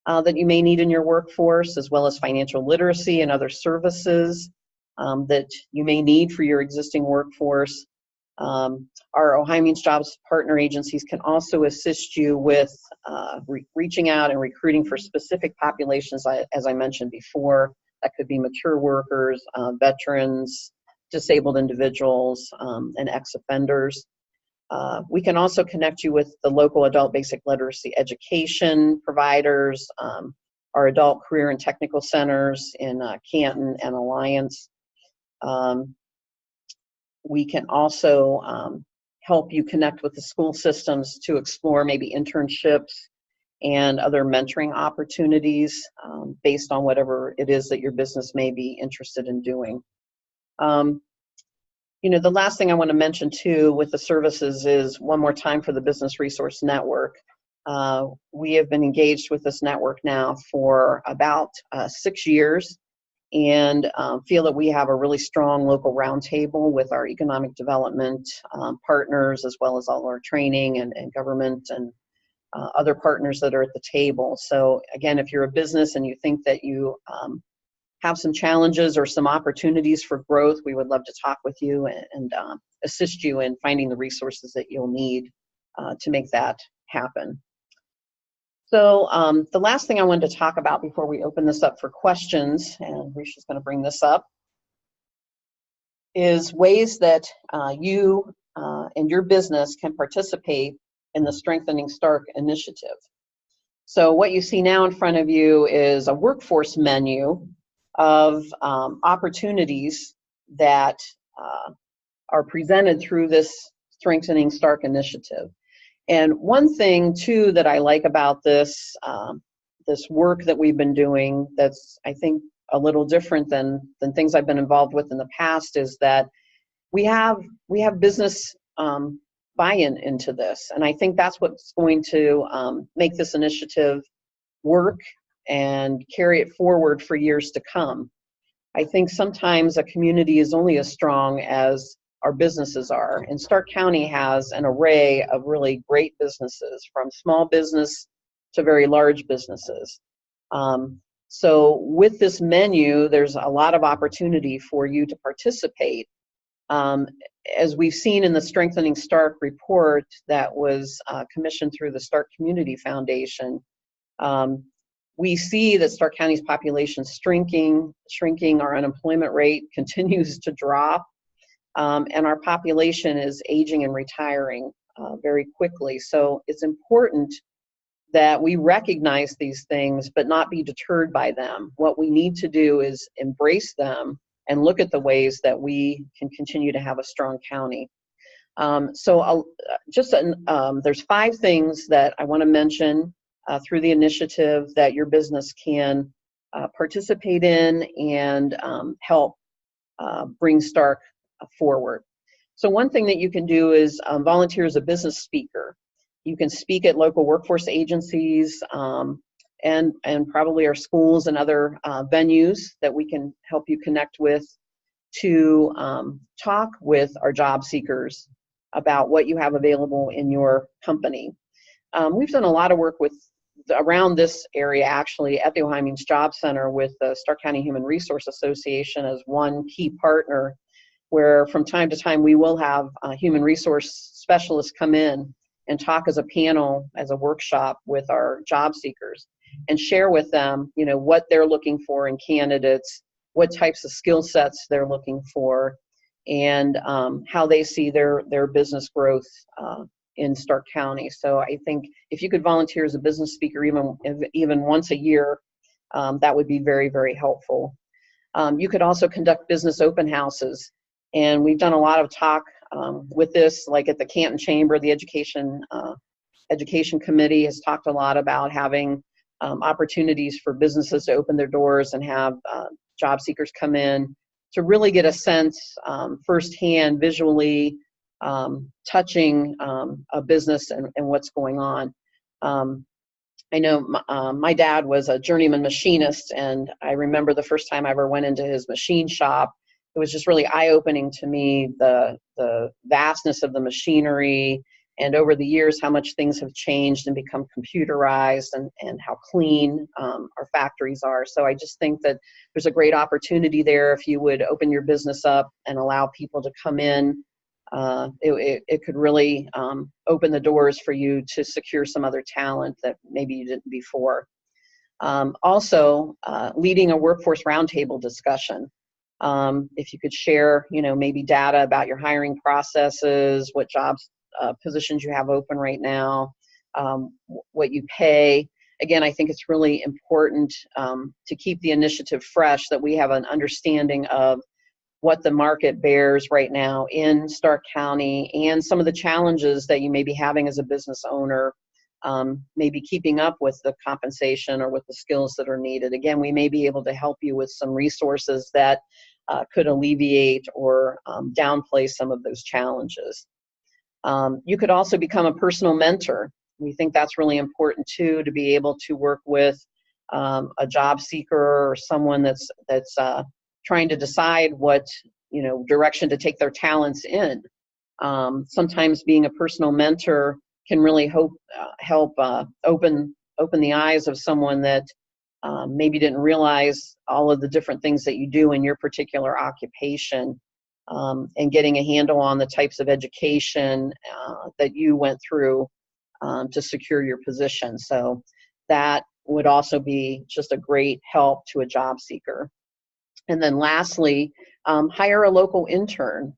that you may need in your workforce, as well as financial literacy and other services that you may need for your existing workforce. Our Ohio Means Jobs partner agencies can also assist you with reaching out and recruiting for specific populations, as I mentioned before. That could be mature workers, veterans, disabled individuals, and ex-offenders. We can also connect you with the local adult basic literacy education providers, our adult career and technical centers in Canton and Alliance. We can also help you connect with the school systems to explore maybe internships and other mentoring opportunities based on whatever it is that your business may be interested in doing. The last thing I want to mention too with the services is one more time for the Business Resource Network. We have been engaged with this network now for about 6 years, and feel that we have a really strong local roundtable with our economic development partners, as well as all our training and government and other partners that are at the table. So again, if you're a business and you think that you have some challenges or some opportunities for growth, we would love to talk with you and assist you in finding the resources that you'll need to make that happen. So the last thing I wanted to talk about before we open this up for questions, and Risha's going to bring this up, is ways that you and your business can participate in the Strengthening Stark initiative. So what you see now in front of you is a workforce menu of opportunities that are presented through this Strengthening Stark initiative. And one thing too that I like about this this work that we've been doing that's, I think, a little different than things I've been involved with in the past is that we have business buy-in into this. And I think that's what's going to make this initiative work and carry it forward for years to come. I think sometimes a community is only as strong as our businesses are. And Stark County has an array of really great businesses, from small business to very large businesses. So with this menu, there's a lot of opportunity for you to participate. As we've seen in the Strengthening Stark report that was commissioned through the Stark Community Foundation, we see that Stark County's population is shrinking, our unemployment rate continues to drop, and our population is aging and retiring very quickly. So it's important that we recognize these things, but not be deterred by them. What we need to do is embrace them and look at the ways that we can continue to have a strong county. There's 5 things that I want to mention through the initiative that your business can participate in and help bring Stark forward. So one thing that you can do is volunteer as a business speaker. You can speak at local workforce agencies and probably our schools and other venues that we can help you connect with to talk with our job seekers about what you have available in your company. We've done a lot of work around this area actually at the Ohio Means Job Center with the Stark County Human Resource Association as one key partner, where from time to time we will have human resource specialists come in and talk as a panel, as a workshop with our job seekers and share with them, what they're looking for in candidates, what types of skill sets they're looking for, and how they see their business growth in Stark County. So I think if you could volunteer as a business speaker even once a year, that would be very, very helpful. You could also conduct business open houses. And we've done a lot of talk with this, like at the Canton Chamber, the Education Committee has talked a lot about having opportunities for businesses to open their doors and have job seekers come in to really get a sense firsthand, visually, touching a business and what's going on. I know my dad was a journeyman machinist, and I remember the first time I ever went into his machine shop, it was just really eye-opening to me, the vastness of the machinery, and over the years how much things have changed and become computerized, and how clean our factories are. So I just think that there's a great opportunity there if you would open your business up and allow people to come in. It could really open the doors for you to secure some other talent that maybe you didn't before. Also, leading a workforce roundtable discussion. If you could share, maybe data about your hiring processes, what jobs, positions you have open right now, what you pay. Again, I think it's really important to keep the initiative fresh, that we have an understanding of what the market bears right now in Stark County and some of the challenges that you may be having as a business owner maybe keeping up with the compensation or with the skills that are needed. Again, we may be able to help you with some resources that could alleviate or downplay some of those challenges. You could also become a personal mentor. We think that's really important too, to be able to work with a job seeker or someone that's trying to decide what direction to take their talents in. Sometimes being a personal mentor can really help open the eyes of someone that maybe didn't realize all of the different things that you do in your particular occupation, and getting a handle on the types of education that you went through to secure your position. So that would also be just a great help to a job seeker. And then lastly, hire a local intern.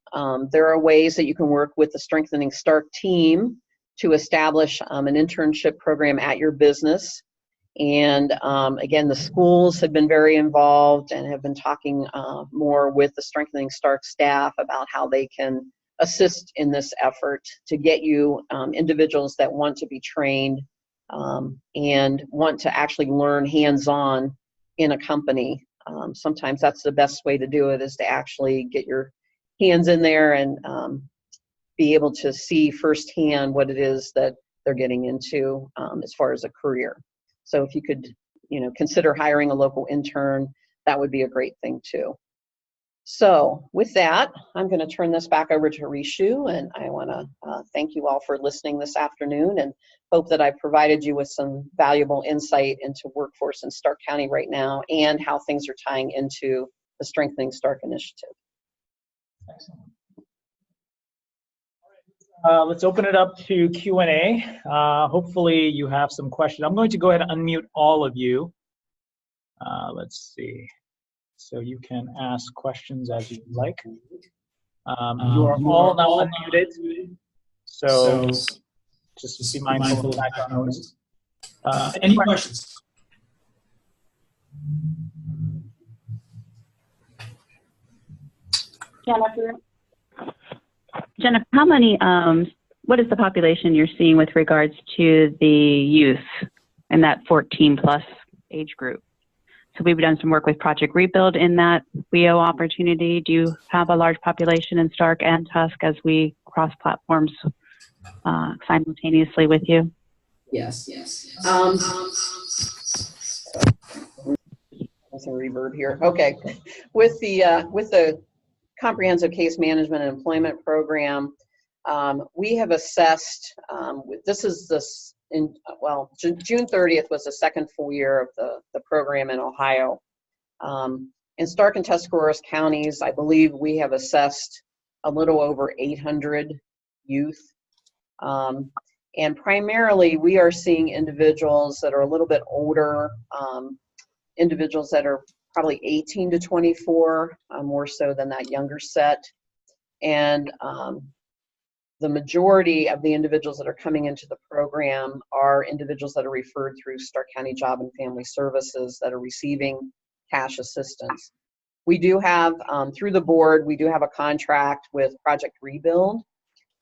There are ways that you can work with the Strengthening Stark team to establish an internship program at your business. And again, the schools have been very involved and have been talking more with the Strengthening Stark staff about how they can assist in this effort to get you individuals that want to be trained and want to actually learn hands-on in a company. Sometimes that's the best way to do it, is to actually get your hands in there and be able to see firsthand what it is that they're getting into as far as a career. So if you could, consider hiring a local intern, that would be a great thing too. So with that, I'm going to turn this back over to Rishu, and I want to thank you all for listening this afternoon, and hope that I've provided you with some valuable insight into workforce in Stark County right now and how things are tying into the Strengthening Stark initiative. Excellent. Let's open it up to Q&A. Hopefully you have some questions. I'm going to go ahead and unmute all of you. Let's see. So you can ask questions as you like. You are all now unmuted. So just be mindful of background noise. Any questions? Jennifer, how many, what is the population you're seeing with regards to the youth in that 14 plus age group? So we've done some work with Project Rebuild in that WEO opportunity. Do you have a large population in Stark and Tusk as we cross platforms simultaneously with you? Yes. There's a reverb here. Okay. With the Comprehensive Case Management and Employment Program, we have assessed, June 30th was the second full year of the program in Ohio. In Stark and Tuscarawas counties, I believe we have assessed a little over 800 youth. And primarily we are seeing individuals that are a little bit older, individuals that are probably 18 to 24, more so than that younger set. And the majority of the individuals that are coming into the program are individuals that are referred through Stark County Job and Family Services that are receiving cash assistance. We do have, through the board, we do have a contract with Project Rebuild,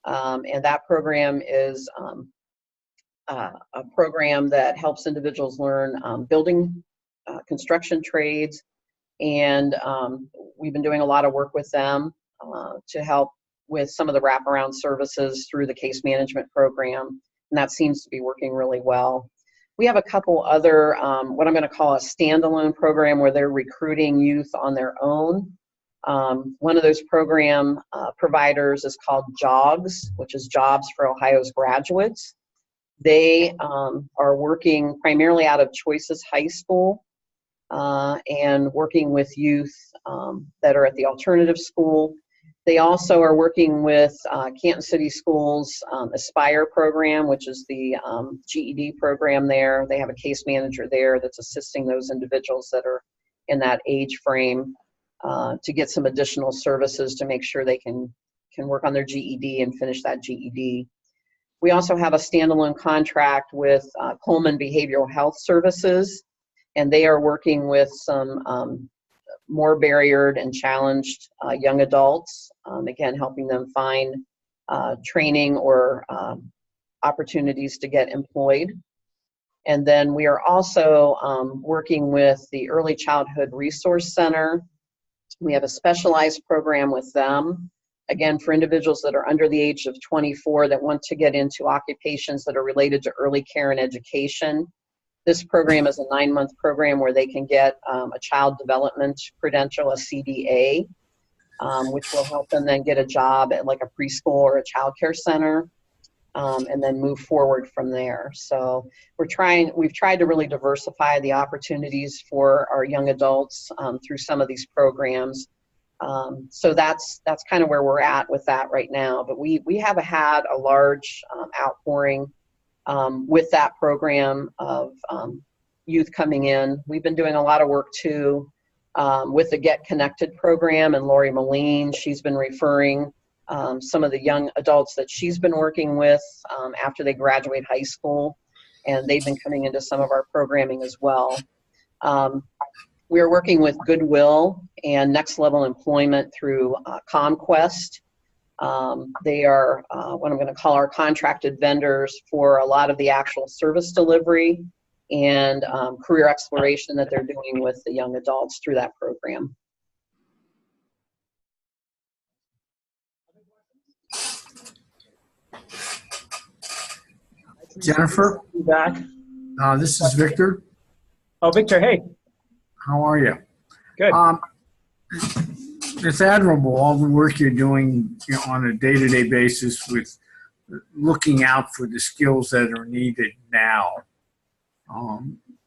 and that program is a program that helps individuals learn building construction trades, and we've been doing a lot of work with them to help with some of the wraparound services through the case management program, and that seems to be working really well. We have a couple other, what I'm going to call a standalone program, where they're recruiting youth on their own. One of those program providers is called JOGS, which is Jobs for Ohio's Graduates. They are working primarily out of Choices High School and working with youth that are at the alternative school. They also are working with Canton City Schools Aspire program, which is the GED program there. They have a case manager there that's assisting those individuals that are in that age frame to get some additional services to make sure they can work on their GED and finish that GED. We also have a standalone contract with Coleman Behavioral Health Services, and they are working with some more barriered and challenged young adults, again, helping them find training or opportunities to get employed. And then we are also working with the Early Childhood Resource Center. We have a specialized program with them, again, for individuals that are under the age of 24 that want to get into occupations that are related to early care and education. This program is a 9-month program where they can get a child development credential, a CDA, which will help them then get a job at like a preschool or a child care center, and then move forward from there. So we've tried to really diversify the opportunities for our young adults through some of these programs. So that's kind of where we're at with that right now. But we have had a large outpouring with that program of youth coming in. We've been doing a lot of work too with the Get Connected program, and Lori Moline, she's been referring some of the young adults that she's been working with after they graduate high school, and they've been coming into some of our programming as well. We're working with Goodwill and Next Level Employment through ComQuest. They are what I'm going to call our contracted vendors for a lot of the actual service delivery and career exploration that they're doing with the young adults through that program. Jennifer, Back. this is Victor. Oh, Victor, hey. How are you? Good. It's admirable, all the work you're doing, on a day-to-day basis with looking out for the skills that are needed now,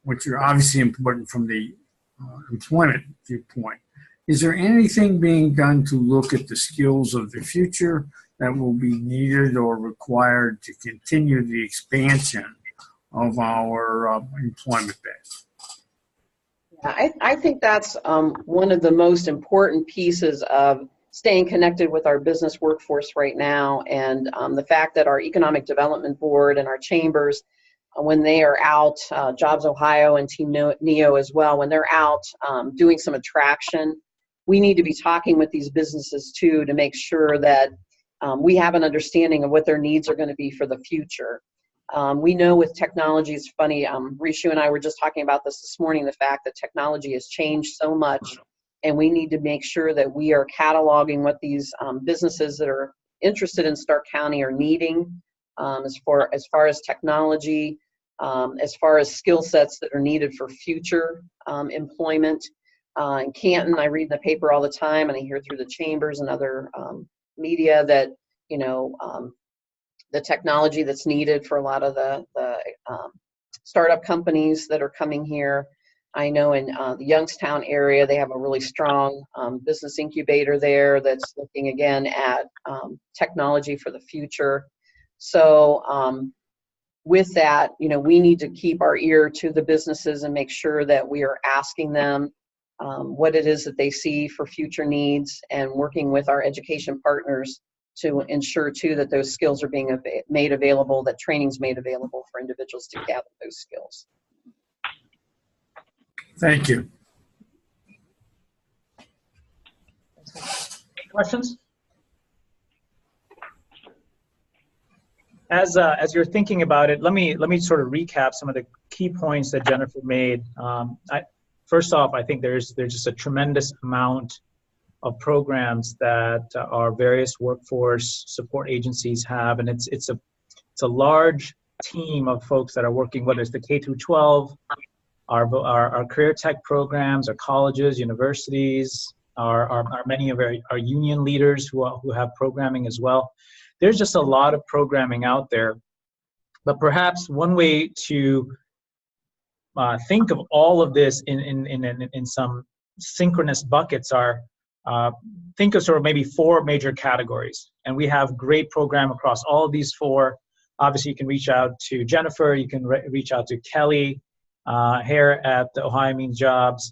which are obviously important from the employment viewpoint. Is there anything being done to look at the skills of the future that will be needed or required to continue the expansion of our employment base? I think that's one of the most important pieces of staying connected with our business workforce right now, and the fact that our Economic Development Board and our chambers, when they are out, Jobs Ohio and Team NEO as well, when they're out doing some attraction, we need to be talking with these businesses too to make sure that we have an understanding of what their needs are going to be for the future. We know with technology, it's funny, Rishu and I were just talking about this morning, the fact that technology has changed so much, and we need to make sure that we are cataloging what these businesses that are interested in Stark County are needing as far as technology, as far as skill sets that are needed for future employment. In Canton, I read the paper all the time, and I hear through the chambers and other media that, the technology that's needed for a lot of the startup companies that are coming here. I know in the Youngstown area, they have a really strong business incubator there that's looking again at technology for the future. So with that, we need to keep our ear to the businesses and make sure that we are asking them what it is that they see for future needs, and working with our education partners to ensure too that those skills are being made available, that training's made available for individuals to gather those skills. Thank you. Questions? As you're thinking about it, let me sort of recap some of the key points that Jennifer made. First off, I think there's just a tremendous amount of programs that our various workforce support agencies have, and it's a large team of folks that are working, whether it's the K through 12, our career tech programs, our colleges, universities, our many of our union leaders who have programming as well. There's just a lot of programming out there, but perhaps one way to think of all of this in some synchronous buckets are think of sort of maybe 4 major categories, and we have great program across all of these 4. Obviously, you can reach out to Jennifer, you can reach out to Kelly here at the Ohio Means Jobs,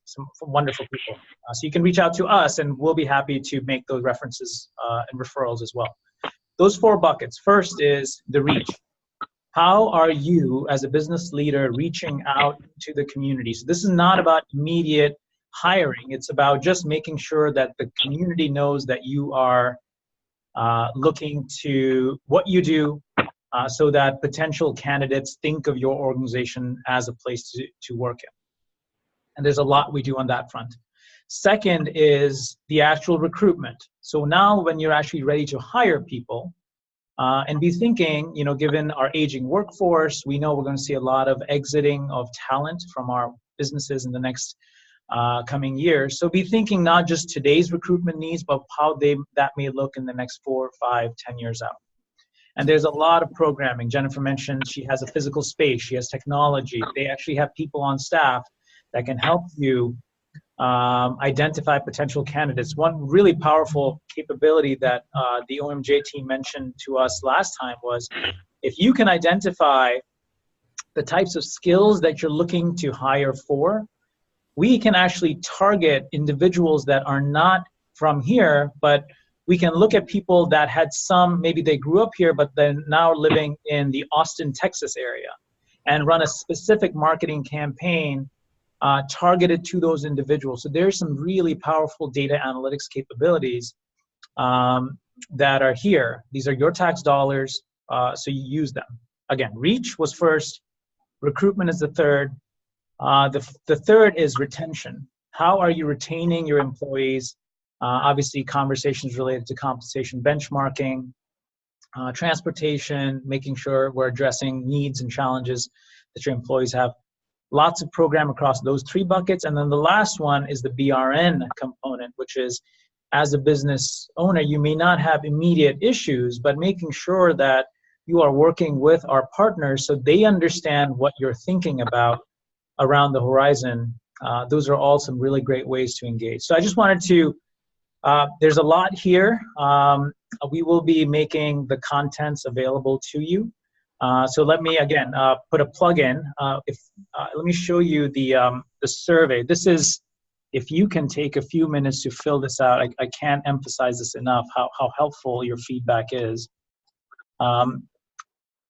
some wonderful people. So you can reach out to us, and we'll be happy to make those references and referrals as well. Those 4 buckets. First is the reach. How are you as a business leader reaching out to the community? So this is not about immediate hiring. It's about just making sure that the community knows that you are looking to what you do, so that potential candidates think of your organization as a place to work in. And there's a lot we do on that front. Second is the actual recruitment. So now when you're actually ready to hire people, and be thinking, given our aging workforce, we know we're going to see a lot of exiting of talent from our businesses in the next coming years. So be thinking not just today's recruitment needs, but how that may look in the next 4, 5, 10 years out. And there's a lot of programming. Jennifer mentioned she has a physical space, she has technology. They actually have people on staff that can help you identify potential candidates. One really powerful capability that the OMJ team mentioned to us last time was, if you can identify the types of skills that you're looking to hire for, we can actually target individuals that are not from here, but we can look at people that had maybe they grew up here, but then now living in the Austin, Texas area, and run a specific marketing campaign targeted to those individuals. So there's some really powerful data analytics capabilities that are here. These are your tax dollars, so you use them. Again, reach was first, recruitment is the third. The third is retention. How are you retaining your employees? Obviously, conversations related to compensation benchmarking, transportation, making sure we're addressing needs and challenges that your employees have. Lots of program across those 3 buckets. And then the last one is the BRN component, which is, as a business owner, you may not have immediate issues, but making sure that you are working with our partners so they understand what you're thinking about around the horizon. Those are all some really great ways to engage. So I just wanted to, there's a lot here. We will be making the contents available to you. So let me, again, put a plug in. Let me show you the survey. This is, if you can take a few minutes to fill this out, I can't emphasize this enough, how helpful your feedback is.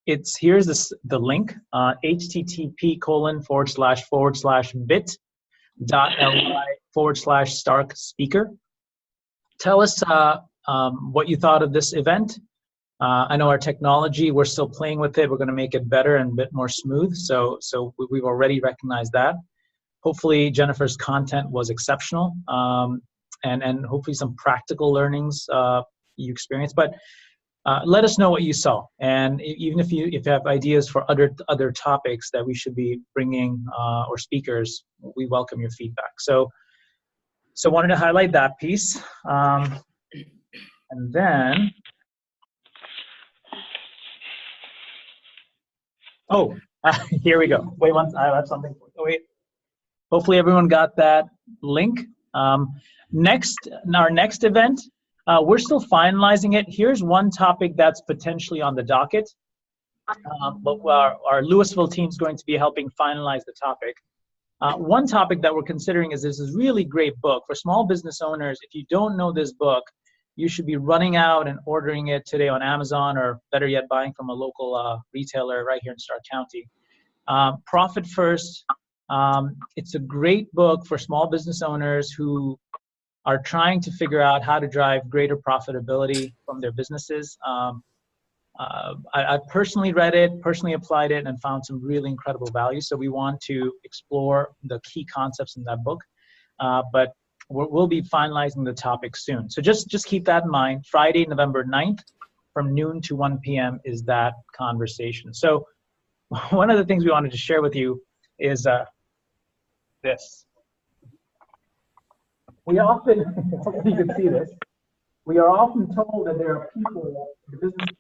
Here's the link, http://bit.ly/Stark speaker. Tell us what you thought of this event. I know our technology, we're still playing with it. We're going to make it better and a bit more smooth. So we've already recognized that. Hopefully Jennifer's content was exceptional, and hopefully some practical learnings you experienced. But let us know what you saw, and even if you have ideas for other topics that we should be bringing or speakers, we welcome your feedback. So wanted to highlight that piece, and then. Oh, here we go. Wait, I have something. Wait. Hopefully everyone got that link. Our next event, we're still finalizing it. Here's one topic that's potentially on the docket, but our Louisville team is going to be helping finalize the topic. One topic that we're considering is this really great book. For small business owners, if you don't know this book, you should be running out and ordering it today on Amazon, or better yet, buying from a local retailer right here in Stark County. Profit First. It's a great book for small business owners who are trying to figure out how to drive greater profitability from their businesses. I personally read it, personally applied it, and found some really incredible value. So we want to explore the key concepts in that book. But we'll be finalizing the topic soon. So just keep that in mind. Friday, November 9th, from noon to 1 p.m. is that conversation. So one of the things we wanted to share with you is this. We often, hopefully you can see this, we are often told that there are people in the business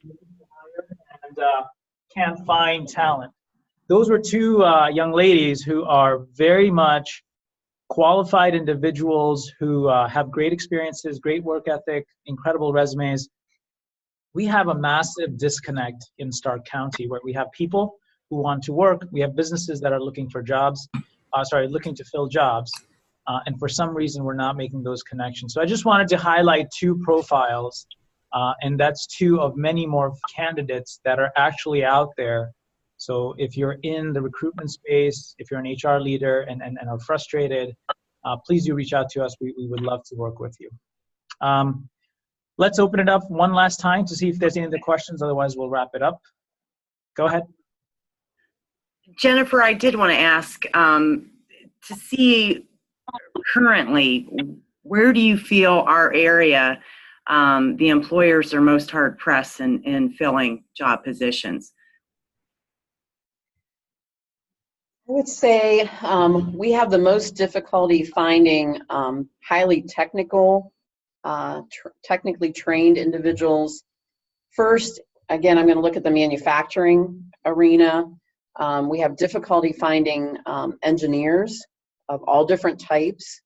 and can't find talent. Those were 2 young ladies who are very much qualified individuals who have great experiences, great work ethic, incredible resumes. We have a massive disconnect in Stark County where we have people who want to work. We have businesses that are looking for jobs, looking to fill jobs. And for some reason, we're not making those connections. So I just wanted to highlight 2 profiles, and that's 2 of many more candidates that are actually out there. So if you're in the recruitment space, if you're an HR leader and are frustrated, please do reach out to us. We would love to work with you. Let's open it up one last time to see if there's any other questions. Otherwise, we'll wrap it up. Go ahead. Jennifer, I did want to ask, to see currently, where do you feel our area, the employers are most hard pressed in filling job positions? I would say we have the most difficulty finding highly technical, technically trained individuals. First, again, I'm going to look at the manufacturing arena. We have difficulty finding engineers of all different types.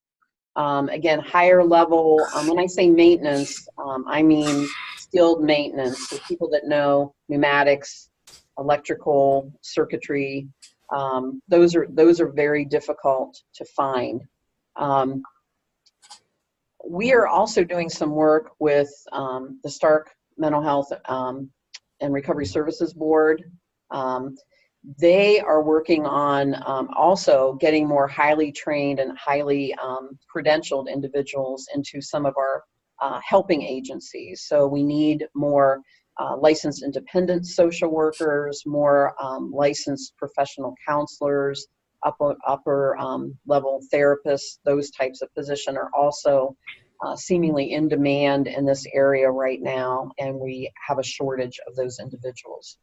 Again, higher level, when I say maintenance, I mean skilled maintenance, so people that know pneumatics, electrical, circuitry. Those are very difficult to find. We are also doing some work with the Stark Mental Health and Recovery Services Board. They are working on also getting more highly trained and highly credentialed individuals into some of our helping agencies. So we need more licensed independent social workers, more licensed professional counselors, upper level therapists. Those types of positions are also seemingly in demand in this area right now, and we have a shortage of those individuals.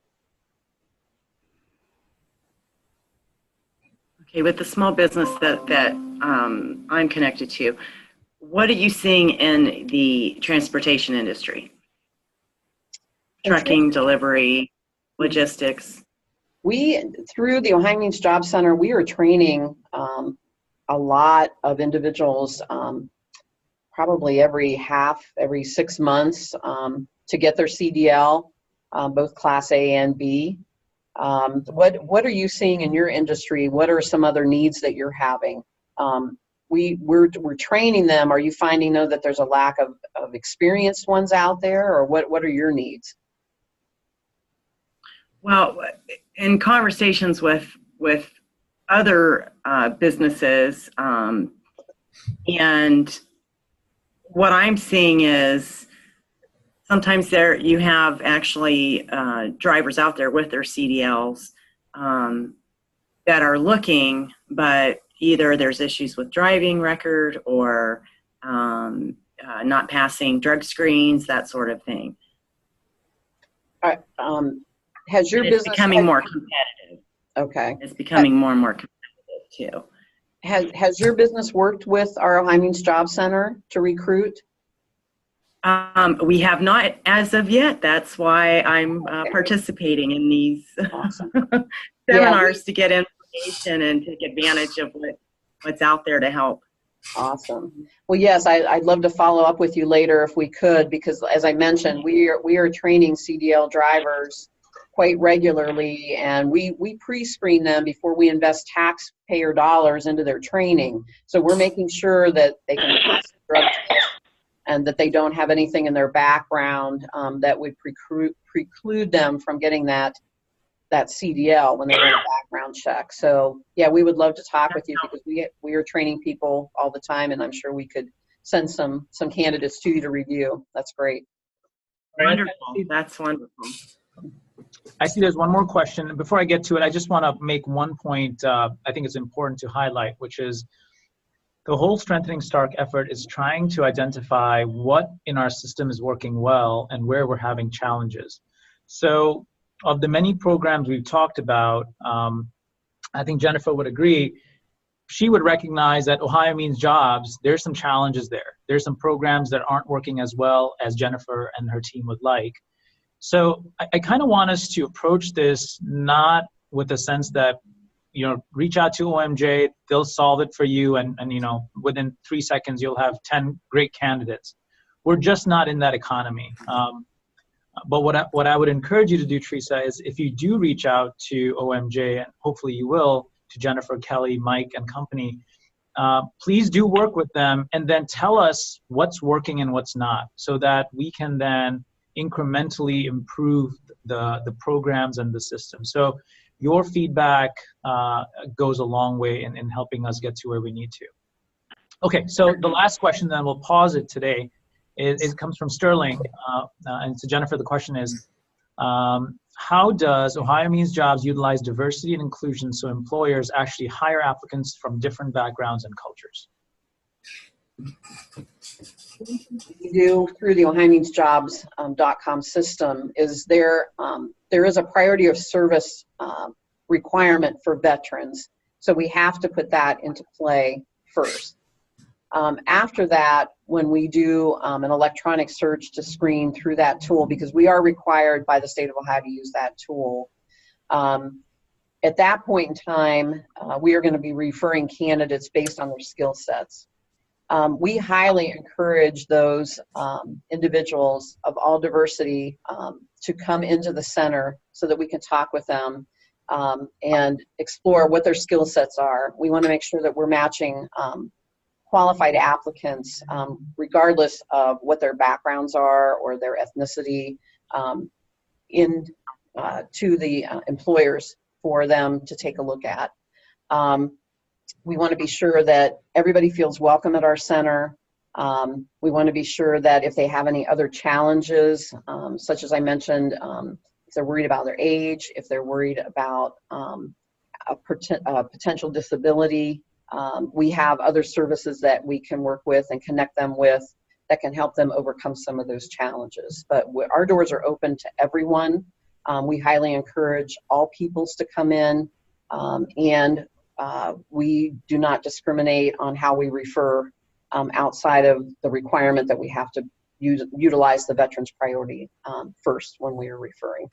Okay, with the small business that I'm connected to, what are you seeing in the transportation industry? Trucking, delivery, logistics? We, through the Ohio Means Job Center, we are training a lot of individuals, probably every 6 months, to get their CDL, both Class A and B. What are you seeing in your industry? What are some other needs that you're having? We're training them. Are you finding though that there's a lack of experienced ones out there, or what are your needs? Well, in conversations with other businesses, and what I'm seeing is sometimes you have actually drivers out there with their CDLs that are looking, but either there's issues with driving record or not passing drug screens, that sort of thing. Has your business becoming more competitive? Okay. It's becoming more and more competitive too. Has your business worked with our Ohio Means Job Center to recruit? We have not as of yet. That's why I'm participating in these Awesome. seminars to get information and take advantage of what's out there to help. Awesome. Well, yes, I'd love to follow up with you later if we could, because as I mentioned, we are training CDL drivers quite regularly, and we pre-screen them before we invest taxpayer dollars into their training. So we're making sure that they can pass the drug test and that they don't have anything in their background that would preclude them from getting that CDL when they run a background check. So yeah, we would love to talk with you, because we are training people all the time, and I'm sure we could send some candidates to you to review. That's great. Wonderful. That's wonderful. I see there's one more question. Before I get to it, I just want to make one point I think it's important to highlight, which is the whole Strengthening Stark effort is trying to identify what in our system is working well and where we're having challenges. So of the many programs we've talked about, I think Jennifer would agree. She would recognize that Ohio Means Jobs, there's some challenges there. There's some programs that aren't working as well as Jennifer and her team would like. So I kind of want us to approach this not with a sense that, reach out to OMJ, they'll solve it for you, and within 3 seconds you'll have 10 great candidates. We're just not in that economy. But what I would encourage you to do, Teresa, is if you do reach out to OMJ, and hopefully you will, to Jennifer, Kelly, Mike, and company, please do work with them and then tell us what's working and what's not, so that we can then incrementally improve the programs and the system. So your feedback goes a long way in helping us get to where we need to. Okay, so the last question, then we'll pause it today. It comes from Sterling, and to Jennifer, the question is, how does Ohio Means Jobs utilize diversity and inclusion so employers actually hire applicants from different backgrounds and cultures? We do through the OhioMeansJobs.com system is there is a priority of service requirement for veterans. So we have to put that into play first. After that, when we do an electronic search to screen through that tool, because we are required by the state of Ohio to use that tool, at that point in time, we are going to be referring candidates based on their skill sets. We highly encourage those individuals of all diversity to come into the center so that we can talk with them and explore what their skill sets are. We want to make sure that we're matching qualified applicants regardless of what their backgrounds are or their ethnicity to the employers for them to take a look at. We want to be sure that everybody feels welcome at our center. We want to be sure that if they have any other challenges, such as I mentioned, if they're worried about their age, if they're worried about a potential disability, we have other services that we can work with and connect them with that can help them overcome some of those challenges. But our doors are open to everyone. We highly encourage all peoples to come in, and we do not discriminate on how we refer outside of the requirement that we have to utilize the veterans priority first when we are referring.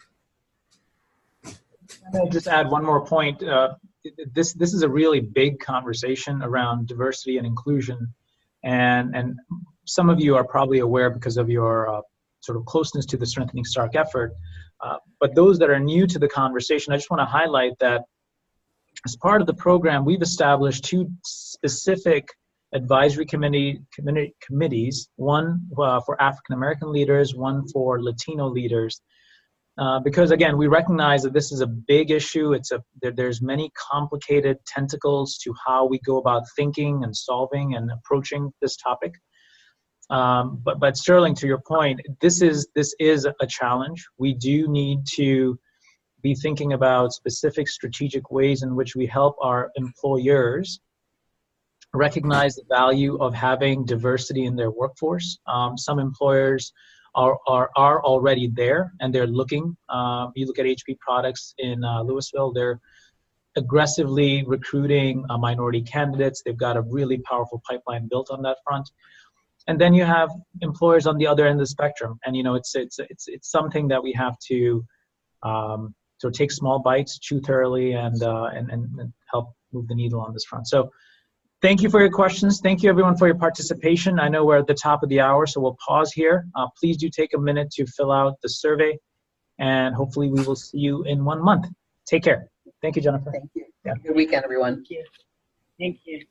I'll just add one more point. This is a really big conversation around diversity and inclusion, and some of you are probably aware because of your sort of closeness to the Strengthening Stark effort. But those that are new to the conversation, I just want to highlight that as part of the program, we've established two specific advisory committees, one for African American leaders, one for Latino leaders. Because again, we recognize that this is a big issue. There's many complicated tentacles to how we go about thinking and solving and approaching this topic. But Sterling, to your point, this is a challenge. We do need to be thinking about specific strategic ways in which we help our employers recognize the value of having diversity in their workforce. Some employers are already there and they're looking. You look at HP Products in Louisville, they're aggressively recruiting minority candidates. They've got a really powerful pipeline built on that front. And then you have employers on the other end of the spectrum. And it's something that we have to sort of take small bites, chew thoroughly, and help move the needle on this front. So thank you for your questions. Thank you everyone for your participation. I know we're at the top of the hour, so we'll pause here. Please do take a minute to fill out the survey, and hopefully we will see you in 1 month. Take care. Thank you, Jennifer. Thank you. Yeah. Good weekend, everyone. Thank you. Thank you.